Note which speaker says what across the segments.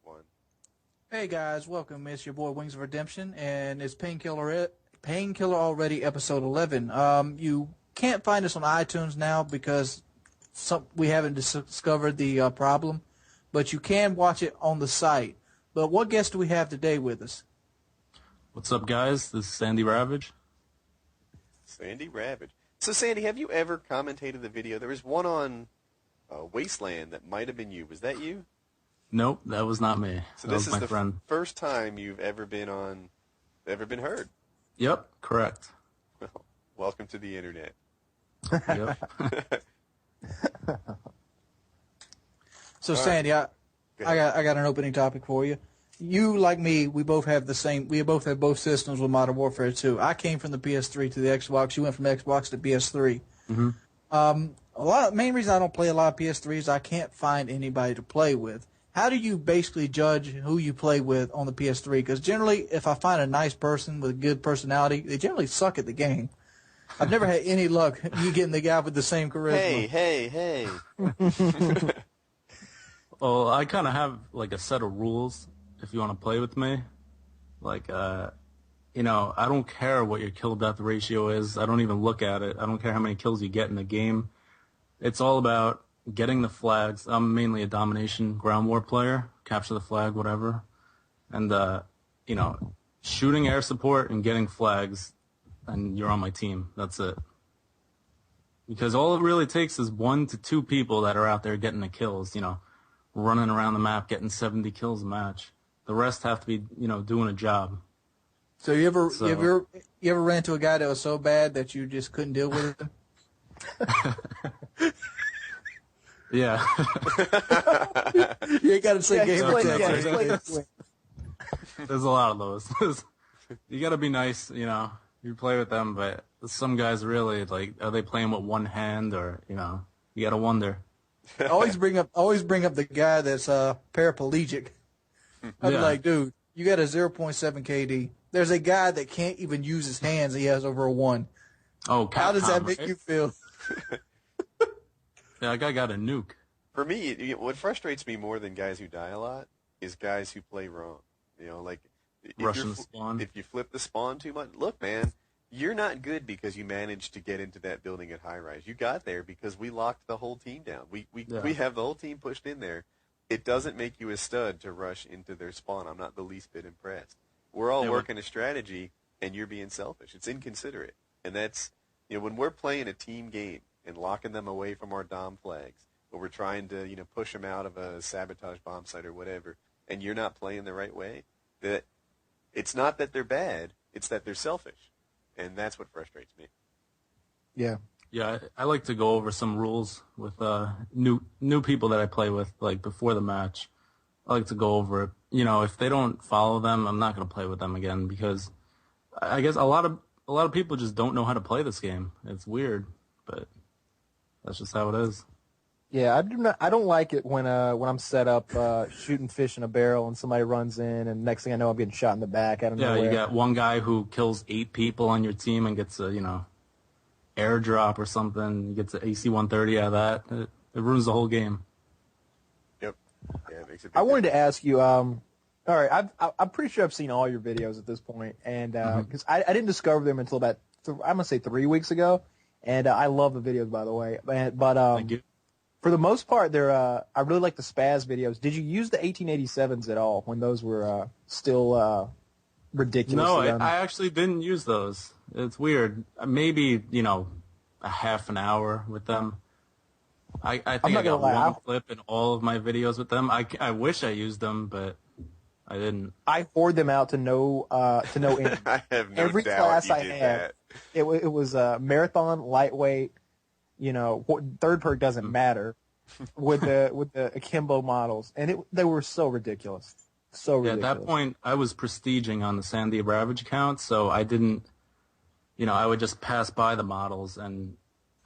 Speaker 1: one.
Speaker 2: Hey guys, welcome. It's your boy Wings of Redemption, and it's Painkiller already, episode 11. You can't find us on iTunes now because we haven't discovered the problem, but you can watch it on the site. But what guest do we have today with us?
Speaker 3: What's up, guys? This is Sandy Ravage.
Speaker 1: Sandy Ravage. So, Sandy, have you ever commentated the video? There was one on Wasteland that might have been you. Was that you?
Speaker 3: Nope, that was not me.
Speaker 1: So
Speaker 3: that
Speaker 1: this
Speaker 3: was
Speaker 1: is
Speaker 3: my friend.
Speaker 1: First time you've ever been heard.
Speaker 3: Yep, correct.
Speaker 1: Well, welcome to the internet.
Speaker 3: Yep.
Speaker 2: So, Sandy, I got an opening topic for you. You, like me, we both have both systems with Modern Warfare 2. I came from the PS3 to the Xbox. You went from Xbox to PS3.
Speaker 3: Mm-hmm.
Speaker 2: Main reason I don't play a lot of PS3 is I can't find anybody to play with. How do you basically judge who you play with on the PS3? Because generally, if I find a nice person with a good personality, they generally suck at the game. I've never had any luck you getting the guy with the same charisma.
Speaker 1: Hey.
Speaker 3: Well, I kind of have like a set of rules if you want to play with me. Like, I don't care what your kill-death ratio is. I don't even look at it. I don't care how many kills you get in the game. It's all about getting the flags. I'm mainly a domination ground war player, capture the flag, whatever. And, shooting air support and getting flags, and you're on my team. That's it. Because all it really takes is 1 to 2 people that are out there getting the kills, running around the map, getting 70 kills a match. The rest have to be, doing a job.
Speaker 2: So you ever ran into a guy that was so bad that you just couldn't deal with him?
Speaker 3: Yeah.
Speaker 2: You ain't got to say game or text.
Speaker 3: There's a lot of those. You got to be nice, You play with them, but some guys really, like, are they playing with one hand or, you got to wonder.
Speaker 2: Always bring up the guy that's paraplegic. I'm like, dude, you got a 0.7 KD. There's a guy that can't even use his hands. He has over a 1.
Speaker 3: Oh,
Speaker 2: how does that make you feel?
Speaker 3: Yeah, that guy got a nuke.
Speaker 1: For me, what frustrates me more than guys who die a lot is guys who play wrong.
Speaker 3: Rushing the spawn.
Speaker 1: If you flip the spawn too much, look, man, you're not good because you managed to get into that building at high rise. You got there because we locked the whole team down. We have the whole team pushed in there. It doesn't make you a stud to rush into their spawn. I'm not the least bit impressed. We're all working a strategy, and you're being selfish. It's inconsiderate. And that's, when we're playing a team game and locking them away from our dom flags, or we're trying to, push them out of a sabotage bomb site or whatever, and you're not playing the right way, that it's not that they're bad, it's that they're selfish. And that's what frustrates me.
Speaker 2: Yeah.
Speaker 3: Yeah, I like to go over some rules with new people that I play with, like before the match. I like to go over it. If they don't follow them, I'm not going to play with them again because I guess a lot of people just don't know how to play this game. It's weird, but that's just how it is.
Speaker 4: Yeah, I don't like it when I'm set up shooting fish in a barrel and somebody runs in and next thing I know I'm getting shot in the back. I don't know.
Speaker 3: Yeah, you got one guy who kills 8 people on your team and gets a airdrop or something. You get an AC-130 out of that. It ruins the whole game.
Speaker 1: Yep. Yeah, it makes it.
Speaker 4: I wanted to ask you. All right, I'm pretty sure I've seen all your videos at this point, and because I didn't discover them until about I'm gonna say 3 weeks ago, and I love the videos by the way. But
Speaker 3: Thank you.
Speaker 4: for the most part, they're I really like the Spaz videos. Did you use the 1887s at all when those were still ridiculous?
Speaker 3: No, I actually didn't use those. It's weird. Maybe, a half an hour with them. I think I got one clip in all of my videos with them. I wish I used them, but I didn't.
Speaker 4: I hoard them out to no end.
Speaker 1: I have no
Speaker 4: Every
Speaker 1: doubt
Speaker 4: class
Speaker 1: you
Speaker 4: I
Speaker 1: did
Speaker 4: had,
Speaker 1: that.
Speaker 4: it was marathon, lightweight. Third perk doesn't matter with the akimbo models, and they were so ridiculous. So ridiculous.
Speaker 3: Yeah, at that point, I was prestiging on the Sandy Ravage account, so I didn't, I would just pass by the models, and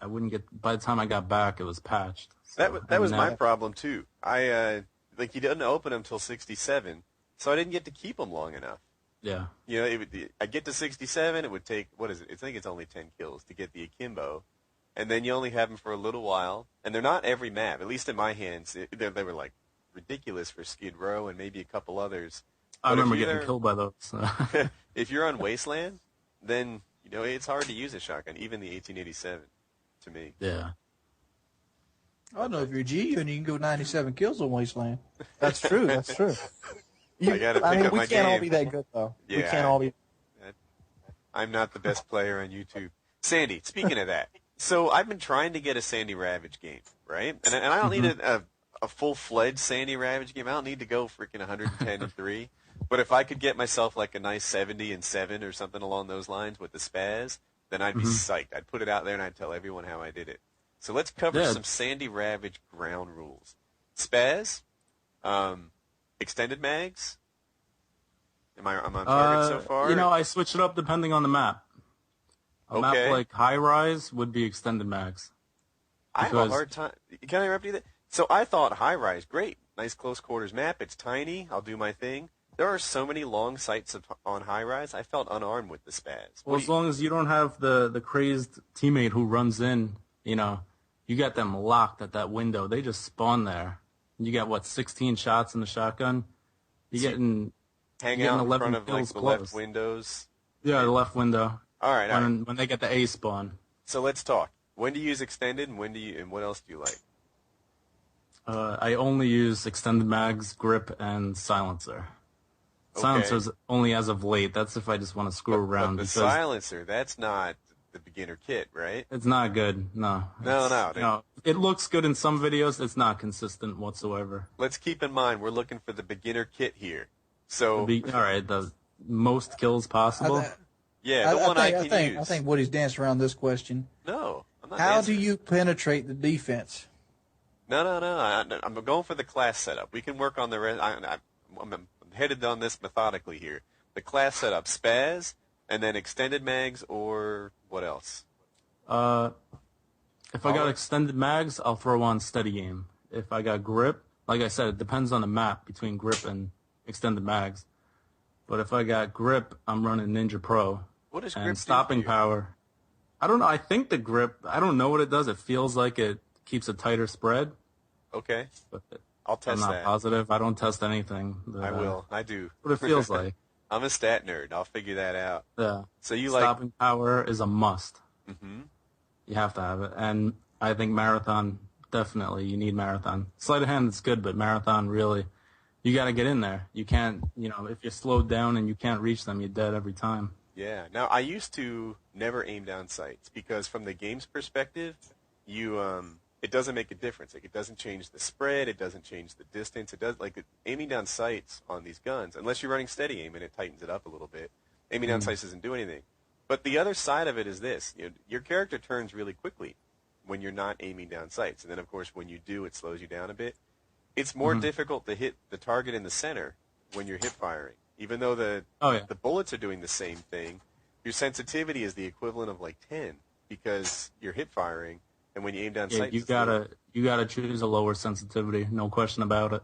Speaker 3: I wouldn't get, by the time I got back, it was patched. So,
Speaker 1: That was my problem, too. You didn't open them till 67, so I didn't get to keep them long enough.
Speaker 3: Yeah.
Speaker 1: I get to 67, it would take, what is it? I think it's only 10 kills to get the akimbo, and then you only have them for a little while, and they're not every map. At least in my hands, they were like ridiculous for Skid Row and maybe a couple others.
Speaker 3: I remember getting killed by those.
Speaker 1: If you're on Wasteland, then it's hard to use a shotgun, even the 1887, to me.
Speaker 3: Yeah.
Speaker 2: I don't know if you're G and you can go 97 kills on Wasteland.
Speaker 4: That's true. That's true.
Speaker 1: I gotta pick up
Speaker 4: we
Speaker 1: my
Speaker 4: can't all
Speaker 1: game.
Speaker 4: be that good, though.
Speaker 1: Yeah,
Speaker 4: we can't all be.
Speaker 1: I'm not the best player on YouTube. Sandy, speaking of that, so I've been trying to get a Sandy Ravage game, right? And I don't need a full-fledged Sandy Ravage game. I don't need to go freaking 110-3. But if I could get myself like a nice 70-7 or something along those lines with the spaz, then I'd be psyched. I'd put it out there and I'd tell everyone how I did it. So let's cover some Sandy Ravage ground rules. Spaz, extended mags. I'm on target so far?
Speaker 3: I switch it up depending on the map. A map like High Rise would be extended mags.
Speaker 1: I have a hard time. Can I interrupt you there? So I thought High Rise, great. Nice close quarters map. It's tiny. I'll do my thing. There are so many long sights on High Rise. I felt unarmed with the spaz.
Speaker 3: Well, as long as you don't have the crazed teammate who runs in, you got them locked at that window. They just spawn there. You got 16 shots in the shotgun. You're getting
Speaker 1: hang out in
Speaker 3: 11
Speaker 1: front of like
Speaker 3: kills
Speaker 1: the
Speaker 3: close.
Speaker 1: left windows.
Speaker 3: Yeah, the left window.
Speaker 1: All right.
Speaker 3: When they get the A spawn.
Speaker 1: So let's talk. When do you use extended, and what else do you like?
Speaker 3: I only use extended mags, grip, and silencer. Silencer's only as of late. That's if I just want to screw around.
Speaker 1: But the silencer, that's not the beginner kit, right?
Speaker 3: It's not good. No.
Speaker 1: No.
Speaker 3: It looks good in some videos. It's not consistent whatsoever.
Speaker 1: Let's keep in mind we're looking for the beginner kit here. So
Speaker 3: all right, the most kills possible.
Speaker 1: Yeah, the one I can use.
Speaker 2: I think Woody's danced around this question.
Speaker 1: No, I'm not.
Speaker 2: How do you penetrate the defense?
Speaker 1: No. I'm going for the class setup. We can work on the rest. I'm headed on this methodically here. The class setup, spaz, and then extended mags, or what else?
Speaker 3: If I got extended mags, I'll throw on steady aim. If I got grip, like I said, it depends on the map between grip and extended mags. But if I got grip, I'm running Ninja Pro.
Speaker 1: What does grip
Speaker 3: and stopping power? I don't know. I think the grip, I don't know what it does. It feels like it keeps a tighter spread.
Speaker 1: Okay.
Speaker 3: But
Speaker 1: I'll test that.
Speaker 3: I'm not positive. I don't test anything.
Speaker 1: I will. I do.
Speaker 3: What it feels like.
Speaker 1: I'm a stat nerd. I'll figure that out.
Speaker 3: Yeah.
Speaker 1: So you
Speaker 3: stopping power is a must.
Speaker 1: Mm-hmm.
Speaker 3: You have to have it. And I think marathon, definitely, you need marathon. Sleight of hand is good, but marathon really, you got to get in there. You can't, if you're slowed down and you can't reach them, you're dead every time.
Speaker 1: Yeah. Now, I used to never aim down sights because from the game's perspective, it doesn't make a difference. Like, it doesn't change the spread. It doesn't change the distance. It does, aiming down sights on these guns, unless you're running steady aim and it tightens it up a little bit, aiming down sights doesn't do anything. But the other side of it is this. Your character turns really quickly when you're not aiming down sights. And then, of course, when you do, it slows you down a bit. It's more difficult to hit the target in the center when you're hip firing. Even though the bullets are doing the same thing, your sensitivity is the equivalent of like 10 because you're hip firing, and when you aim down sights,
Speaker 3: you gotta choose a lower sensitivity, no question about it.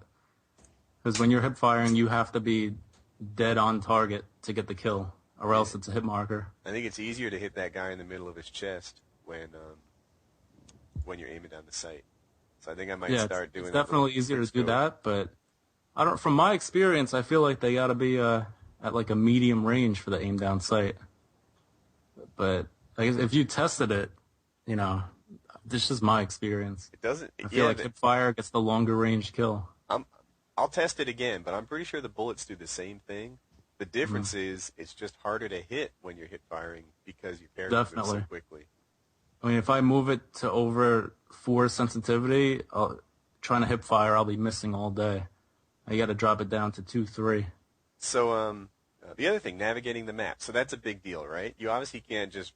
Speaker 3: Because when you're hip firing, you have to be dead on target to get the kill, or else it's a hit marker.
Speaker 1: I think it's easier to hit that guy in the middle of his chest when you're aiming down the sight. So I think I might start doing.
Speaker 3: It's definitely easier to do that, but I don't. From my experience, I feel like they got to be at like a medium range for the aim down sight. But I guess if you tested it, this is my experience.
Speaker 1: It doesn't.
Speaker 3: I feel like hip fire gets the longer range kill.
Speaker 1: I'll test it again, but I'm pretty sure the bullets do the same thing. The difference is it's just harder to hit when you're hip firing because your character moves so quickly.
Speaker 3: I mean, if I move it to over 4 sensitivity, trying to hip fire, I'll be missing all day. I got to drop it down to 2-3.
Speaker 1: So the other thing, navigating the map. So that's a big deal, right? You obviously can't just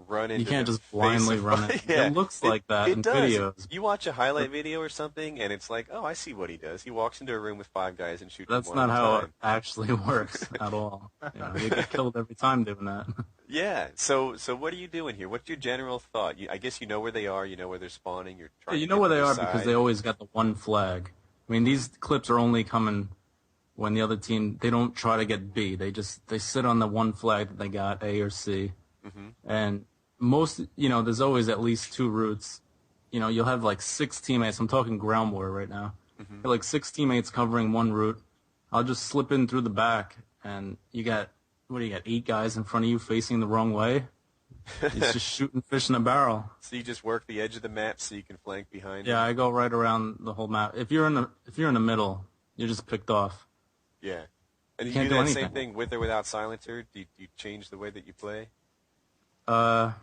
Speaker 1: run into.
Speaker 3: You can't just blindly run it.
Speaker 1: Yeah.
Speaker 3: It looks like that in
Speaker 1: does.
Speaker 3: videos.
Speaker 1: You watch a highlight video or something, and it's like, oh, I see what he does. He walks into a room with 5 guys and shoots.
Speaker 3: That's
Speaker 1: one
Speaker 3: not
Speaker 1: at a
Speaker 3: how
Speaker 1: time.
Speaker 3: it actually works at all. You get killed every time doing that.
Speaker 1: Yeah. So what are you doing here? What's your general thought? I guess you know where they are. You know where they're spawning. You're trying.
Speaker 3: You know where they are because they always got the one flag. I mean, these clips are only coming when the other team, they don't try to get B. They sit on the one flag that they got, A or C. Mm-hmm. And most, there's always at least 2 routes. You'll have like 6 teammates. I'm talking ground war right now. Got like 6 teammates covering one route. I'll just slip in through the back, and you got 8 guys in front of you facing the wrong way. It's just shooting fish in a barrel.
Speaker 1: So you just work the edge of the map so you can flank behind.
Speaker 3: Yeah,
Speaker 1: them?
Speaker 3: I go right around the whole map. If you're in the middle, you're just picked off.
Speaker 1: Yeah. And you
Speaker 3: can't
Speaker 1: do
Speaker 3: do
Speaker 1: that
Speaker 3: anything.
Speaker 1: same thing with or without silencer? Do you change the way that you play?
Speaker 3: I'm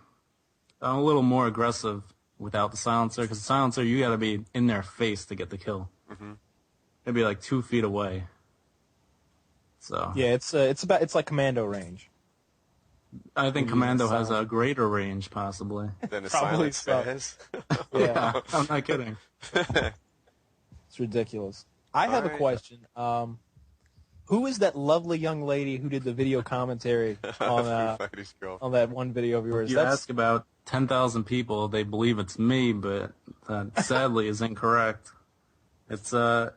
Speaker 3: a little more aggressive without the silencer, because the silencer, you got to be in their face to get the kill. It'd be like 2 feet away. So
Speaker 4: Yeah, it's like commando range.
Speaker 3: I think Commando has a greater range, possibly.
Speaker 1: Than a
Speaker 4: Probably
Speaker 1: silence
Speaker 4: so.
Speaker 1: has?
Speaker 4: Yeah,
Speaker 3: I'm not kidding.
Speaker 4: it's ridiculous. I have a
Speaker 1: right.
Speaker 4: question. Who is that lovely young lady who did the video commentary on
Speaker 1: Foo Fighters girl.
Speaker 4: on that one video of yours?
Speaker 3: You ask about 10,000 people, they believe it's me, but that sadly is incorrect. It's her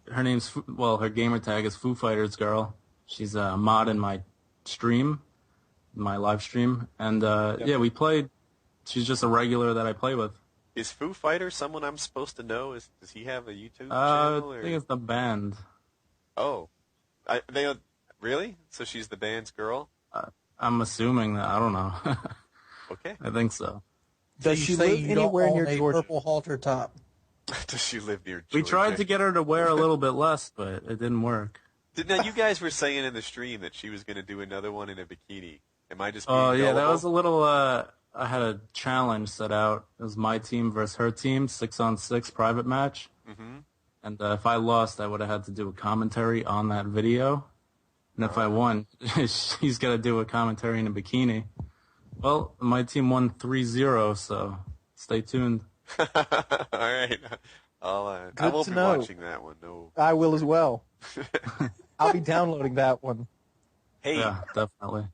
Speaker 3: name's her gamer tag is Foo Fighters Girl. She's a mod in my stream, my live stream, and yeah, we played. She's just a regular that I play with.
Speaker 1: Is Foo Fighter someone I'm supposed to know? Does he have a YouTube channel?
Speaker 3: I think it's the band.
Speaker 1: Oh, really? So she's the band's girl?
Speaker 3: I'm assuming that. I don't know.
Speaker 1: Okay.
Speaker 3: I think so.
Speaker 4: Does
Speaker 2: So
Speaker 4: she
Speaker 2: you say
Speaker 4: live
Speaker 2: you don't
Speaker 4: anywhere
Speaker 2: own
Speaker 4: near
Speaker 2: a
Speaker 4: Georgia?
Speaker 2: purple halter top?
Speaker 1: Does she live near Georgia?
Speaker 3: We tried to get her to wear a little bit less, but it didn't work.
Speaker 1: Now, you guys were saying in the stream that she was going to do another one in a bikini. Am I just being
Speaker 3: Oh, yeah, that
Speaker 1: gullible?
Speaker 3: was a little, I had a challenge set out. It was my team versus her team, 6-on-6 private match. And if I lost, I would have had to do a commentary on that video. And if I won, she's got to do a commentary in a bikini. Well, my team won 3-0, so stay tuned.
Speaker 1: All right. I
Speaker 4: Good
Speaker 1: won't
Speaker 4: to
Speaker 1: be
Speaker 4: know.
Speaker 1: watching that one, no.
Speaker 4: I will as well. I'll be downloading that one.
Speaker 1: Hey,
Speaker 3: Yeah, definitely.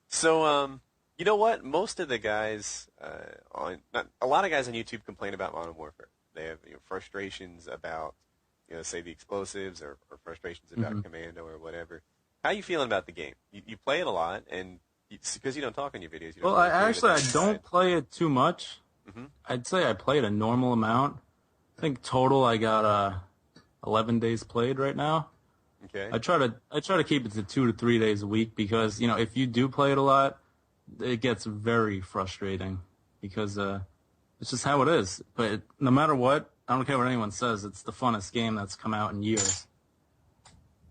Speaker 1: so, you know what? Most of the guys a lot of guys on YouTube complain about Modern Warfare. They have frustrations about, say the explosives or frustrations about Commando or whatever. How are you feeling about the game? You play it a lot, and because you don't talk on your videos. You don't
Speaker 3: Well,
Speaker 1: really
Speaker 3: I
Speaker 1: do it
Speaker 3: don't play it too much. I'd say I played a normal amount. I think total I got 11 days played right now.
Speaker 1: Okay.
Speaker 3: I try to keep it to 2 to 3 days a week because if you do play it a lot, it gets very frustrating because it's just how it is. But no matter what, I don't care what anyone says. It's the funnest game that's come out in years.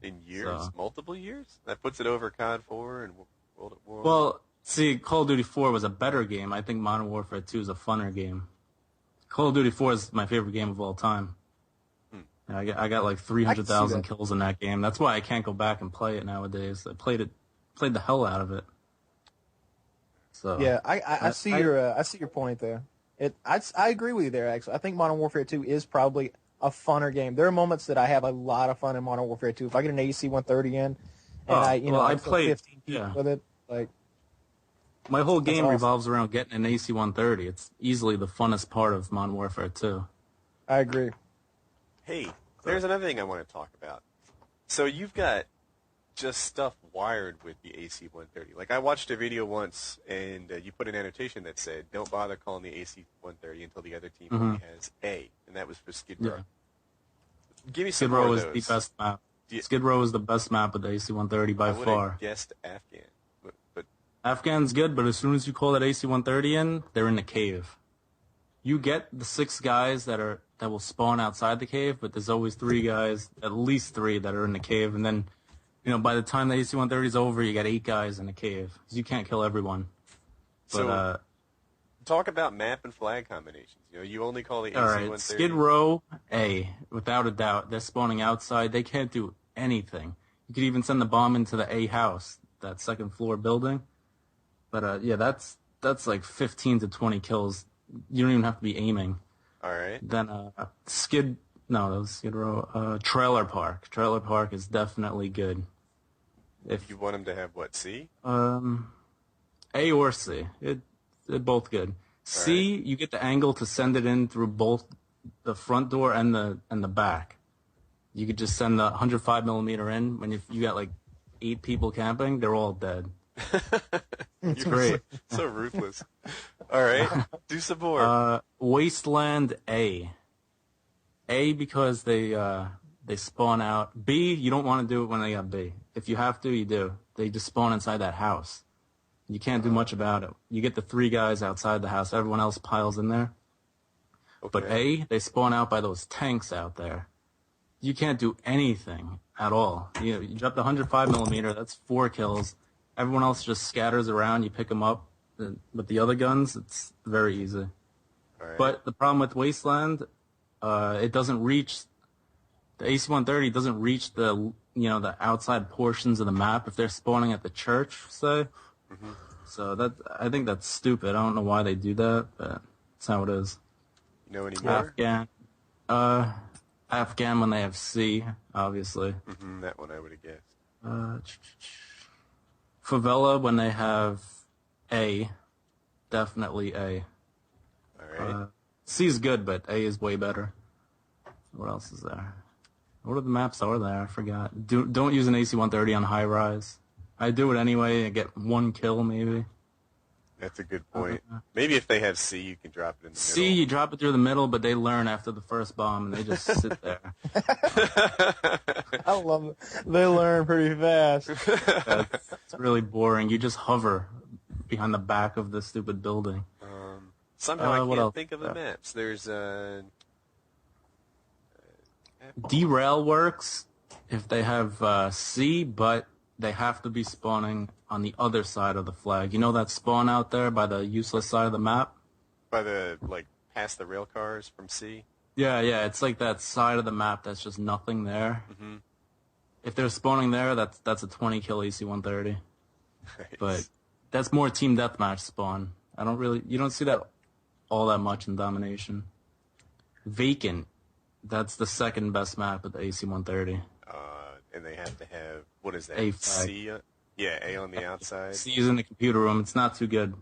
Speaker 1: In years, multiple years. That puts it over COD 4 and World at War.
Speaker 3: Well, see, Call of Duty 4 was a better game. I think Modern Warfare 2 is a funner game. Call of Duty 4 is my favorite game of all time. I got like 300,000 kills in that game. That's why I can't go back and play it nowadays. I played the hell out of it. So
Speaker 4: Yeah, I see your point there. I agree with you there. Actually, I think Modern Warfare 2 is probably a funner game. There are moments that I have a lot of fun in Modern Warfare 2. If I get an AC 130 in, and I
Speaker 3: played
Speaker 4: played 15 people with it, like
Speaker 3: my whole game
Speaker 4: awesome.
Speaker 3: revolves around getting an AC 130. It's easily the funnest part of Modern Warfare 2.
Speaker 4: I agree.
Speaker 1: Hey, there's another thing I want to talk about. So you've got just stuff wired with the AC 130. Like I watched a video once, and you put an annotation that said, "Don't bother calling the AC 130 until the other team only has A," and that was for Skid Row.
Speaker 3: Yeah.
Speaker 1: Give me some
Speaker 3: Skid
Speaker 1: more
Speaker 3: Row
Speaker 1: of
Speaker 3: is
Speaker 1: those.
Speaker 3: the best map.
Speaker 1: Yeah.
Speaker 3: Skid Row is the best map with the AC 130 by
Speaker 1: I would
Speaker 3: far.
Speaker 1: have guessed Afghan, but
Speaker 3: Afghan's good, but as soon as you call that AC 130 in, they're in the cave. You get the 6 guys that will spawn outside the cave, but there's always 3 guys, at least 3 that are in the cave, and then by the time the AC 130 is over, you got 8 guys in the cave. 'Cause you can't kill everyone. But
Speaker 1: so talk about map and flag combinations. You only call the AC
Speaker 3: all right,
Speaker 1: 130.
Speaker 3: Skid Row A, without a doubt, they're spawning outside. They can't do anything. You could even send the bomb into the A house, that second floor building. But yeah, that's like 15 to 20 kills. You don't even have to be aiming.
Speaker 1: All right.
Speaker 3: Then that was Skid Row. Trailer Park. Trailer Park is definitely good. If
Speaker 1: You want them to have what, C?
Speaker 3: A or C, they're both good. C, you get the angle to send it in through both the front door and the back. You could just send the 105 millimeter in. When you got like 8 people camping, they're all dead. It's great.
Speaker 1: So ruthless. All right. Do some more.
Speaker 3: Wasteland A. A, because they spawn out. B, you don't want to do it when they got B. If you have to, you do. They just spawn inside that house. You can't do much about it. You get the 3 guys outside the house. Everyone else piles in there. Okay. But A, they spawn out by those tanks out there. You can't do anything at all. You drop the 105 millimeter. That's 4 kills. Everyone else just scatters around. You pick them up. With the other guns, it's very easy.
Speaker 1: Right.
Speaker 3: But the problem with Wasteland, it doesn't reach. The AC-130 doesn't reach the outside portions of the map if they're spawning at the church, say. Mm-hmm. So I think that's stupid. I don't know why they do that, but that's how it is.
Speaker 1: You know any more?
Speaker 3: Afghan when they have C, obviously.
Speaker 1: Mm-hmm, that one I would have guessed.
Speaker 3: Favela when they have A, definitely A.
Speaker 1: All right.
Speaker 3: C is good, but A is way better. What else is there? What are the maps are there? I forgot. Don't use an AC-130 on high rise. I do it anyway and get 1 kill maybe.
Speaker 1: That's a good point. Maybe if they have C, you can drop it in the middle.
Speaker 3: C, you drop it through the middle, but they learn after the first bomb and they just sit there.
Speaker 4: I love it. They learn pretty fast.
Speaker 3: It's really boring. You just hover behind the back of the stupid building.
Speaker 1: Somehow I can't think of the maps. There's
Speaker 3: Derail works if they have C, but they have to be spawning on the other side of the flag. You know that spawn out there by the useless side of the map?
Speaker 1: By the, past the rail cars from C?
Speaker 3: Yeah, it's like that side of the map that's just nothing there.
Speaker 1: Mm-hmm.
Speaker 3: If they're spawning there, that's a 20 kill AC-130.
Speaker 1: Nice.
Speaker 3: But that's more team deathmatch spawn. You don't see that all that much in Domination. Vacant, that's the second best map of the AC-130.
Speaker 1: And they have to have, what is that?
Speaker 3: A flag.
Speaker 1: C? Yeah, A on the outside.
Speaker 3: C is in the computer room. It's not too good.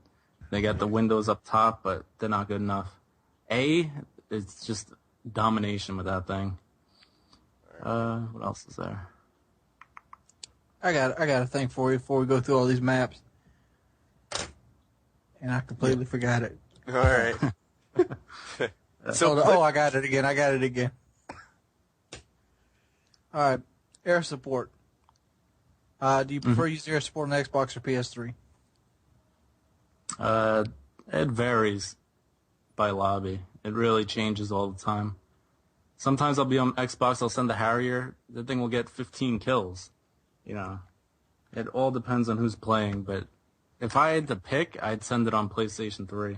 Speaker 3: They got the windows up top, but they're not good enough. A, it's just domination with that thing. What else is there?
Speaker 2: I got a thing for you before we go through all these maps. And I completely forgot it.
Speaker 1: All right.
Speaker 2: I got it again. All right. Air support. Do you prefer using air support on Xbox or PS3?
Speaker 3: It varies by lobby. It really changes all the time. Sometimes I'll be on Xbox, I'll send the Harrier. The thing will get 15 kills. It all depends on who's playing, but if I had to pick, I'd send it on PlayStation 3.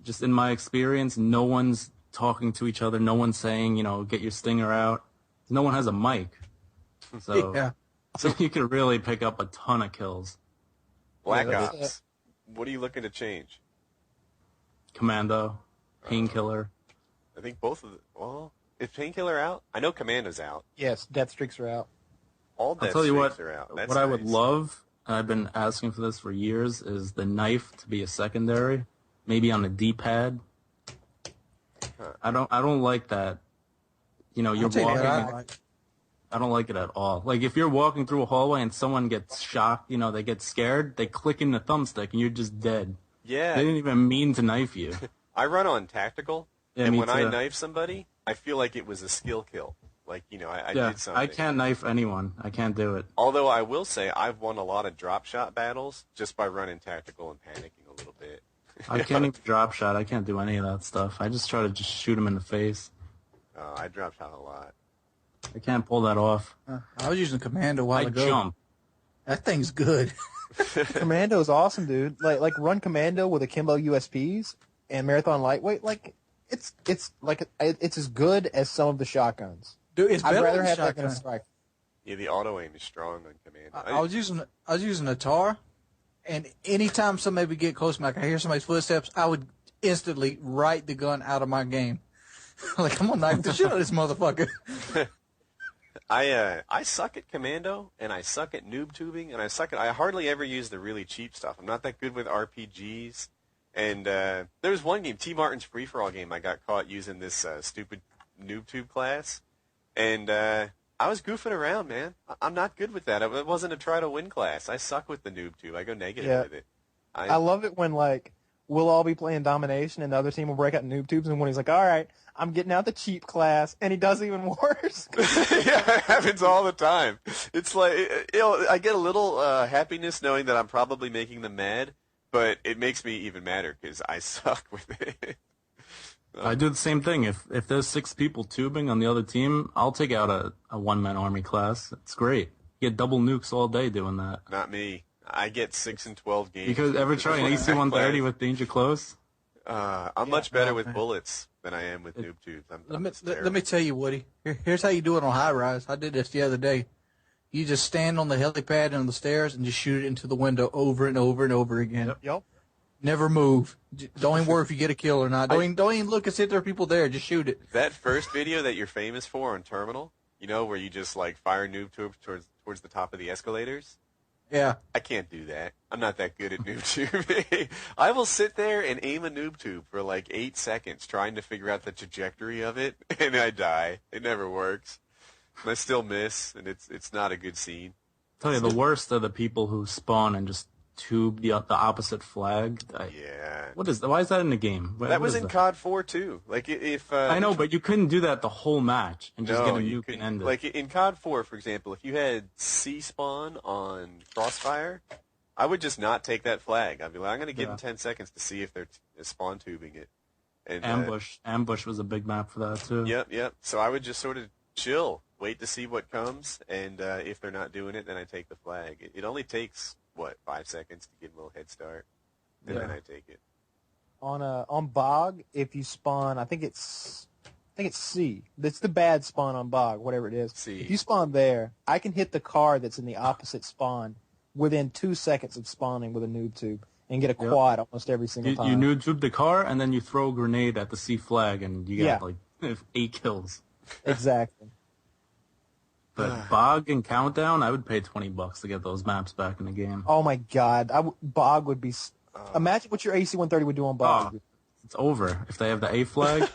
Speaker 3: Just in my experience, no one's talking to each other. No one's saying, get your stinger out. No one has a mic. So, so you can really pick up a ton of kills.
Speaker 1: Black Ops. What are you looking to change?
Speaker 3: Commando, Painkiller.
Speaker 1: I think both of them. Well, is Painkiller out? I know Commando's out.
Speaker 4: Yes, death streaks are out.
Speaker 1: All death streaks are out. That's
Speaker 3: what nice. I would love, and I've been asking for this for years, is the knife to be a secondary, maybe on the D-pad. Huh. I don't like that. You're walking. I don't like it at all. Like, if you're walking through a hallway and someone gets shocked, they get scared, they click in the thumbstick and you're just dead.
Speaker 1: Yeah.
Speaker 3: They didn't even mean to knife you.
Speaker 1: I run on tactical, and when I knife somebody, I feel like it was a skill kill. Like, I did something.
Speaker 3: I can't knife anyone. I can't do it.
Speaker 1: Although I will say I've won a lot of drop shot battles just by running tactical and panicking a little bit.
Speaker 3: I can't even drop shot. I can't do any of that stuff. I just try to just shoot him in the face.
Speaker 1: I drop shot a lot.
Speaker 3: I can't pull that off.
Speaker 2: I was using Commando a while ago.
Speaker 3: I jump.
Speaker 2: That thing's good.
Speaker 4: Commando's awesome, dude. Like run Commando with akimbo USPs and Marathon Lightweight. Like it's as good as some of the shotguns.
Speaker 2: Dude, it's better
Speaker 4: I'd rather
Speaker 2: than
Speaker 4: have
Speaker 2: shotgun.
Speaker 4: that than a strike.
Speaker 1: Yeah, the auto aim is strong on Commando.
Speaker 2: I was using a TAR, and anytime somebody would get close to me, like I hear somebody's footsteps, I would instantly write the gun out of my game. Like, I'm gonna knife the shit out of this motherfucker.
Speaker 1: I suck at Commando, and I suck at noob tubing, and I hardly ever use the really cheap stuff. I'm not that good with RPGs. And there was one game, T. Martin's free-for-all game, I got caught using this stupid noob tube class. And I was goofing around, man. I'm not good with that. It wasn't a try-to-win class. I suck with the noob tube. I go negative with it.
Speaker 4: I love it when we'll all be playing domination, and the other team will break out noob tubes, and when he's like, all right, I'm getting out the cheap class, and he does even worse.
Speaker 1: Yeah, it happens all the time. It's like, I get a little happiness knowing that I'm probably making them mad, but it makes me even madder because I suck with it.
Speaker 3: I do the same thing. If there's 6 people tubing on the other team, I'll take out a one-man army class. It's great. You get double nukes all day doing that.
Speaker 1: Not me. I get 6 and 12 games.
Speaker 3: Because ever try an AC-130 with danger close?
Speaker 1: I'm much better with bullets than I am with noob tubes.
Speaker 2: Let me tell you, Woody. Here's how you do it on high rise. I did this the other day. You just stand on the helipad and on the stairs and just shoot it into the window over and over and over again.
Speaker 4: Yep.
Speaker 2: Never move. Don't even worry if you get a kill or not. Don't even look and see if there are people there. Just shoot it.
Speaker 1: That first video that you're famous for on Terminal, where you just like fire noob tubes towards the top of the escalators.
Speaker 2: Yeah.
Speaker 1: I can't do that. I'm not that good at noob tubing. I will sit there and aim a noob tube for like 8 seconds trying to figure out the trajectory of it, and I die. It never works. And I still miss, and it's not a good scene.
Speaker 3: I'll tell you, the worst are the people who spawn and just tube the opposite flag.
Speaker 1: Yeah.
Speaker 3: What is that? Why is that in the game?
Speaker 1: That was in COD 4 too. Like if
Speaker 3: I know, but you couldn't do that the whole match and just get a nuke and end it.
Speaker 1: Like in COD 4, for example, if you had C spawn on Crossfire, I would just not take that flag. I'd be like, I'm going to give them 10 seconds to see if they're spawn tubing it. And,
Speaker 3: Ambush was a big map for that too.
Speaker 1: Yep. So I would just sort of chill, wait to see what comes, and if they're not doing it, then I take the flag. It only takes 5 seconds to get a little head start, and then I take it.
Speaker 4: On Bog, if you spawn, I think it's C. That's the bad spawn on Bog, whatever it is.
Speaker 1: C.
Speaker 4: If you spawn there, I can hit the car that's in the opposite spawn within 2 seconds of spawning with a noob tube and get a quad almost every single time.
Speaker 3: You noob tube the car, and then you throw a grenade at the C flag, and you get like 8 kills.
Speaker 4: Exactly.
Speaker 3: But Bog and Countdown, I would pay $20 to get those maps back in the game.
Speaker 4: Oh my God, Bog would be. Imagine what your AC-130 would do on Bog.
Speaker 3: It's over if they have the A flag.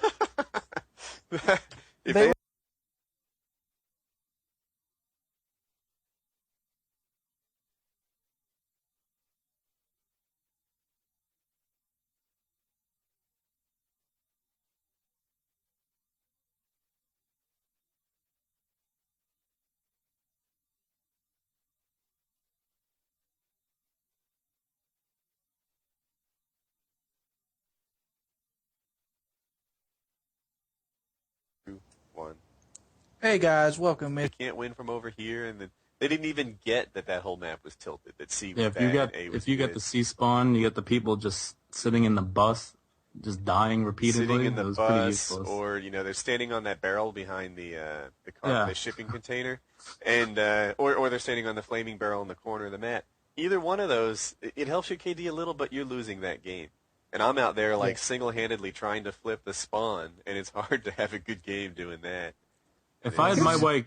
Speaker 1: One.
Speaker 2: Hey guys, welcome.
Speaker 1: They can't win from over here, and then they didn't even get that whole map was tilted. That C was
Speaker 3: if you get the C spawn, you get the people just sitting in the bus, just dying repeatedly.
Speaker 1: Sitting in the bus, or they're standing on that barrel behind the car, the shipping container, and or they're standing on the flaming barrel in the corner of the map. Either one of those, it helps your KD a little, but you're losing that game. And I'm out there like single-handedly trying to flip the spawn, and it's hard to have a good game doing that.
Speaker 3: If I had my way,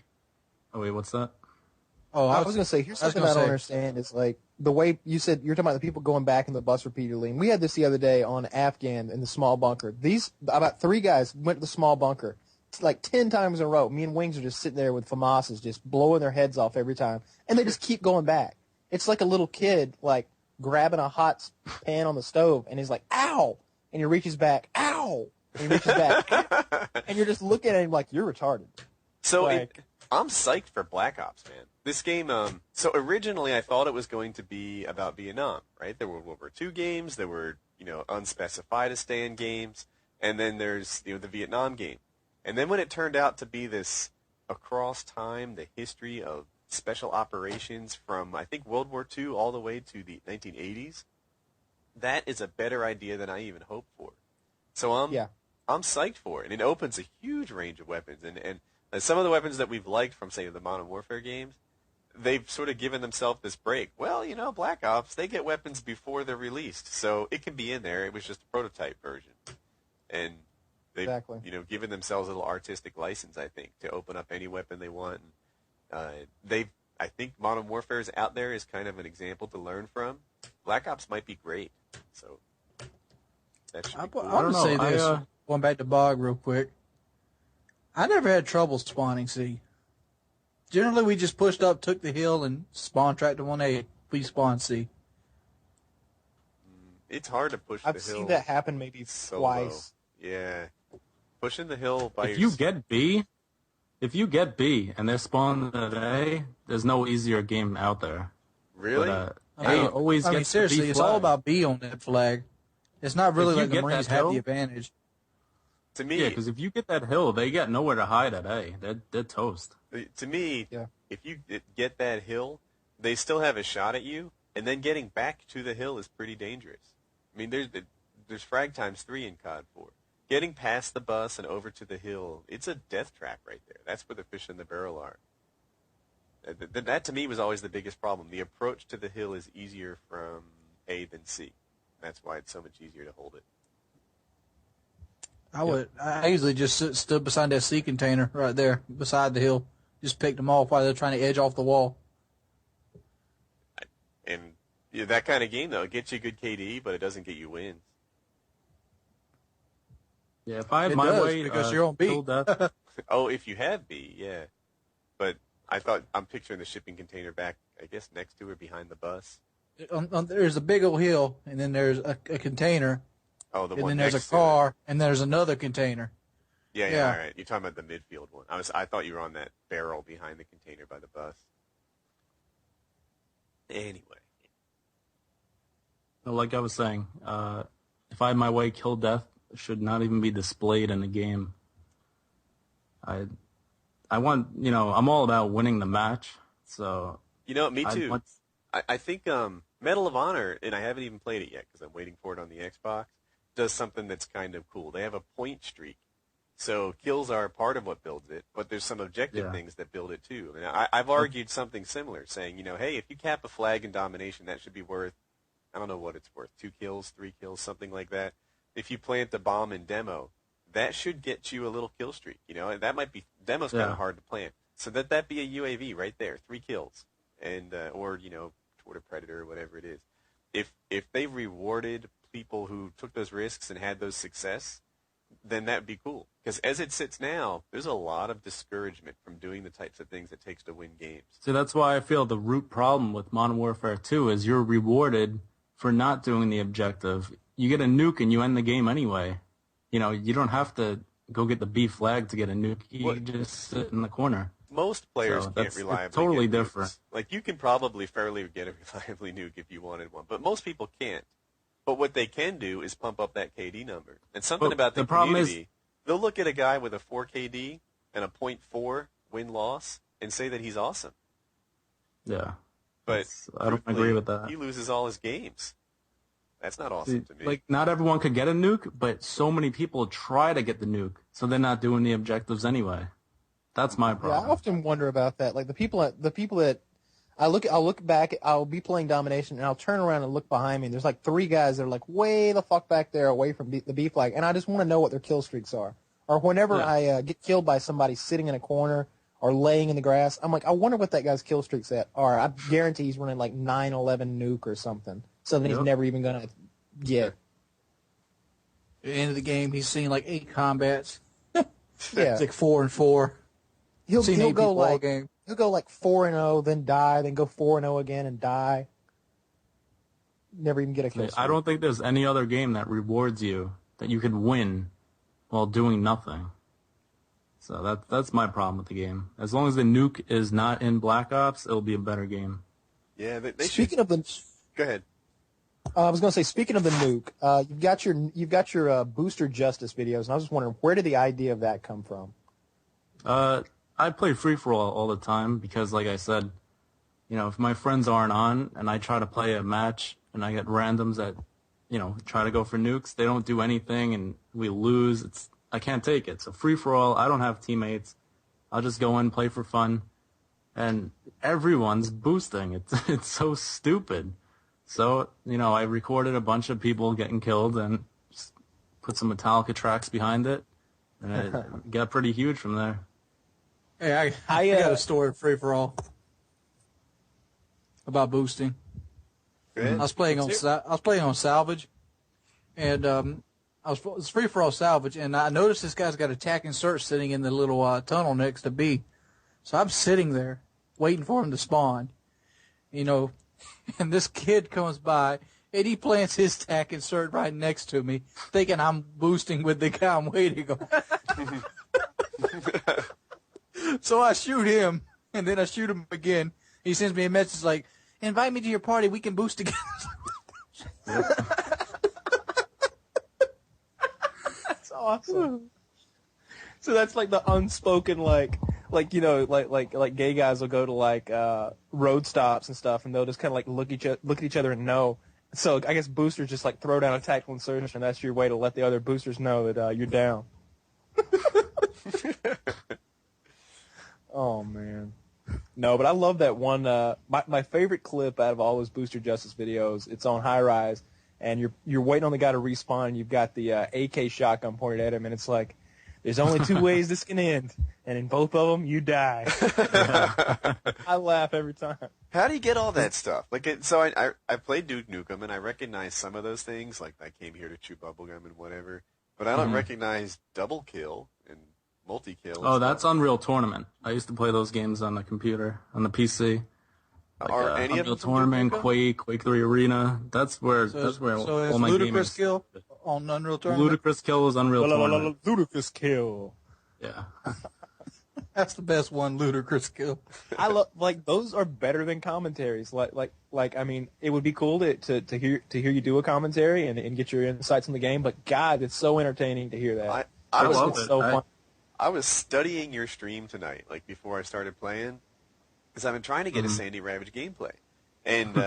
Speaker 3: wait, what's that?
Speaker 4: Oh, I was going to say, here's something I don't understand. Is like the way you said you're talking about the people going back in the bus repeatedly. And we had this the other day on Afghan in the small bunker. About 3 guys went to the small bunker like 10 times in a row. Me and Wings are just sitting there with FAMASs just blowing their heads off every time, and they just keep going back. It's like a little kid like grabbing a hot pan on the stove, and he's like, "Ow!" and he reaches back, "Ow!" and he reaches back, and you're just looking at him like you're retarded.
Speaker 1: So I'm psyched for Black Ops, man. This game, so originally I thought it was going to be about Vietnam, right? There were World War II games, there were, unspecified-a-stand games, and then there's, the Vietnam game. And then when it turned out to be this across time, the history of special operations from, I think, World War II all the way to the 1980s, that is a better idea than I even hoped for. So I'm psyched for it. And it opens a huge range of weapons. And some of the weapons that we've liked from, say, the Modern Warfare games, they've sort of given themselves this break. Well, Black Ops, they get weapons before they're released. So it can be in there. It was just a prototype version. And they've, given themselves a little artistic license, I think, to open up any weapon they want. I think Modern Warfare is out there as kind of an example to learn from. Black Ops might be great. So that should be cool.
Speaker 2: I would say this, going back to Bog real quick. I never had trouble spawning C. Generally, we just pushed up, took the hill, and spawn tracked to 1A. We spawned C.
Speaker 1: it's hard to push the hill.
Speaker 4: I've seen that happen maybe twice.
Speaker 1: Yeah. Pushing the hill by
Speaker 3: If you get B and they're spawned at A, there's no easier game out there.
Speaker 1: Really?
Speaker 3: But, A always
Speaker 2: I mean,
Speaker 3: gets
Speaker 2: seriously,
Speaker 3: the B
Speaker 2: it's
Speaker 3: flag.
Speaker 2: all about B on that flag. It's not really like the Marines have the advantage.
Speaker 1: To me,
Speaker 3: yeah, because if you get that hill, they got nowhere to hide at A. They're toast.
Speaker 1: To me, if you get that hill, they still have a shot at you, and then getting back to the hill is pretty dangerous. I mean, there's frag times 3 in COD 4. Getting past the bus and over to the hill, it's a death trap right there. That's where the fish in the barrel are. That to me was always the biggest problem. The approach to the hill is easier from A than C. That's why it's so much easier to hold it.
Speaker 2: I usually just stood beside that C container right there, beside the hill. Just picked them off while they're trying to edge off the wall.
Speaker 1: And that kind of game, though, it gets you good KD, but it doesn't get you wins.
Speaker 3: Yeah, if I had my way,
Speaker 2: because you're on B.
Speaker 1: Oh, if you have B, yeah. But I'm picturing the shipping container back, I guess, next to or behind the bus.
Speaker 2: There's a big old hill, and then there's a container.
Speaker 1: Oh, the
Speaker 2: and
Speaker 1: one
Speaker 2: then there's
Speaker 1: next
Speaker 2: a car, and there's another container.
Speaker 1: Yeah, all right. You're talking about the midfield one. I thought you were on that barrel behind the container by the bus. Anyway.
Speaker 3: Like I was saying, if I had my way, kill death should not even be displayed in the game. I want, I'm all about winning the match. So
Speaker 1: me too. I think Medal of Honor, and I haven't even played it yet because I'm waiting for it on the Xbox, does something that's kind of cool. They have a point streak. So kills are part of what builds it, but there's some objective things that build it too. I mean, I've argued something similar, saying, hey, if you cap a flag in domination, that should be worth, I don't know what it's worth, 2 kills, 3 kills, something like that. If you plant the bomb in demo, that should get you a little kill streak. That might be, demo's kind of hard to plant. So that be a UAV right there, 3 kills, and or toward a predator or whatever it is. If they rewarded people who took those risks and had those success, then that would be cool. Because as it sits now, there's a lot of discouragement from doing the types of things it takes to win games.
Speaker 3: So that's why I feel the root problem with Modern Warfare 2 is you're rewarded for not doing the objective. You get a nuke and you end the game anyway. You don't have to go get the B flag to get a nuke. You just sit in the corner.
Speaker 1: Most players can't reliably
Speaker 3: it's totally
Speaker 1: get nukes.
Speaker 3: Different.
Speaker 1: Like, you can probably fairly get a reliably nuke if you wanted one, but most people can't. But what they can do is pump up that KD number. And something about the community, they'll look at a guy with a 4 KD and a .4 win-loss and say that he's awesome.
Speaker 3: Yeah.
Speaker 1: But
Speaker 3: I don't agree with that.
Speaker 1: He loses all his games. That's not awesome to me.
Speaker 3: Like, not everyone could get a nuke, but so many people try to get the nuke, so they're not doing the objectives anyway. That's my problem.
Speaker 4: Yeah, I often wonder about that. Like the people that I'll look back, I'll be playing domination, and I'll turn around and look behind me, and there's like 3 guys that are like way the fuck back there away from the B flag, and I just want to know what their kill streaks are. Or whenever I get killed by somebody sitting in a corner or laying in the grass, I'm like, I wonder what that guy's kill streaks are. I guarantee he's running like 9/11 nuke or something he's never even going to get.
Speaker 2: At the end of the game, he's seen like 8 combats.
Speaker 4: Yeah.
Speaker 2: It's like 4 and 4.
Speaker 4: He'll go like 4-0, then die, then go 4-0 again and die. Never even get a kill streak.
Speaker 3: I don't think there's any other game that rewards you that you could win while doing nothing. So that's my problem with the game. As long as the nuke is not in Black Ops, it'll be a better game.
Speaker 1: Yeah,
Speaker 4: Speaking of the,
Speaker 1: go ahead.
Speaker 4: I was going to say, speaking of the nuke, you've got your booster justice videos, and I was just wondering, where did the idea of that come from?
Speaker 3: I play free-for-all all the time because, like I said, if my friends aren't on and I try to play a match and I get randoms that, try to go for nukes, they don't do anything and we lose. I can't take it. So free-for-all, I don't have teammates. I'll just go in, play for fun, and everyone's boosting. It's so stupid. So, I recorded a bunch of people getting killed and just put some Metallica tracks behind it, and it got pretty huge from there.
Speaker 2: Hey, I got a story free for all about boosting. I was playing on salvage, and it was free for all salvage, and I noticed this guy's got attack and search sitting in the little tunnel next to B. So I'm sitting there waiting for him to spawn, and this kid comes by and he plants his tack insert right next to me, thinking I'm boosting with the guy I'm waiting on. So I shoot him, and then I shoot him again. He sends me a message like, invite me to your party, we can boost together.
Speaker 4: That's awesome. So that's like the unspoken, like gay guys will go to like road stops and stuff, and they'll just kind of like look at each other and know. So I guess boosters just like throw down a tactical insertion, and that's your way to let the other boosters know that you're down. Oh man, no, but I love that one. My favorite clip out of all those Booster Justice videos, it's on High Rise, and you're waiting on the guy to respawn, and you've got the AK shotgun pointed at him, and it's like, there's only two ways this can end, and in both of them, you die. I laugh every time.
Speaker 1: How do you get all that stuff? So I played Duke Nukem, and I recognize some of those things, like I came here to chew bubblegum and whatever, but I don't recognize double kill and multi-kill.
Speaker 3: Oh, that's Unreal Tournament. I used to play those games on the computer, on the PC. Like,
Speaker 1: Are any
Speaker 3: Unreal
Speaker 1: of them
Speaker 3: Tournament, Quake 3 Arena. That's where
Speaker 2: So
Speaker 3: all
Speaker 2: it's
Speaker 3: my
Speaker 2: Ludicrous
Speaker 3: gaming.
Speaker 2: Kill on Unreal Tournament?
Speaker 3: Ludicrous Kill is Unreal Tournament.
Speaker 4: Ludicrous kill.
Speaker 3: Yeah.
Speaker 2: That's the best one, Ludicrous Kill.
Speaker 4: I love those are better than commentaries. Like I mean, it would be cool to hear you do a commentary and get your insights on the game. But God, it's so entertaining to hear that.
Speaker 1: I
Speaker 3: love
Speaker 1: was
Speaker 3: it.
Speaker 4: so fun.
Speaker 1: I was studying your stream tonight, like before I started playing, because I've been trying to get a Sandy Ravage gameplay, and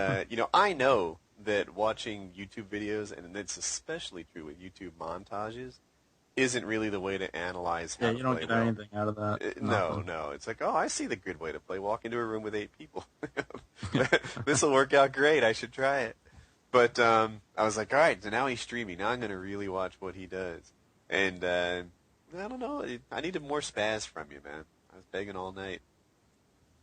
Speaker 1: I know that watching YouTube videos, and it's especially true with YouTube montages, isn't really the way to analyze how to play.
Speaker 3: You don't get anything out of that.
Speaker 1: No. It's like, oh, I see the good way to play. Walk into a room with 8 people. This will work out great. I should try it. But I was like, all right, so now he's streaming. Now I'm going to really watch what he does. And I don't know. I needed more spaz from you, man. I was begging all night.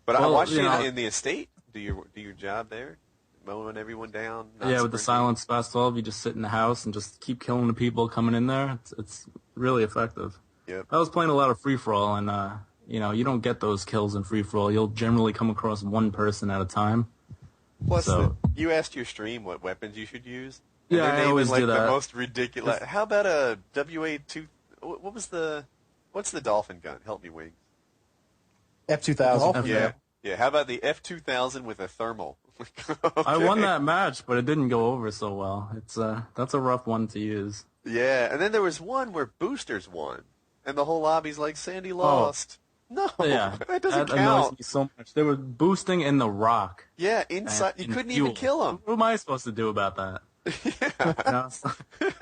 Speaker 1: But I watched you in the estate. Do your job there, mowing everyone down.
Speaker 3: Yeah, with the silent Spaz 12, you just sit in the house and just keep killing the people coming in there. It's really effective.
Speaker 1: Yep.
Speaker 3: I was playing a lot of free-for-all, and you don't get those kills in free-for-all. You'll generally come across one person at a time.
Speaker 1: Plus, you asked your stream what weapons you should use. And
Speaker 3: Yeah,
Speaker 1: their
Speaker 3: I
Speaker 1: name
Speaker 3: always
Speaker 1: is like
Speaker 3: do that.
Speaker 1: the most ridiculous. How about a WA2? What's the dolphin gun? Help me, Wings.
Speaker 4: F2000.
Speaker 1: Yeah. How about the F2000 with a thermal? Okay.
Speaker 3: I won that match, but it didn't go over so well. That's a rough one to use.
Speaker 1: Yeah, and then there was one where boosters won, and the whole lobby's like, Sandy lost. No,
Speaker 3: Yeah,
Speaker 1: that doesn't
Speaker 3: that annoys
Speaker 1: count.
Speaker 3: me so much. They were boosting in the rock.
Speaker 1: Yeah, inside you
Speaker 3: and
Speaker 1: couldn't
Speaker 3: fuel.
Speaker 1: even kill them.
Speaker 3: What am I supposed to do about that?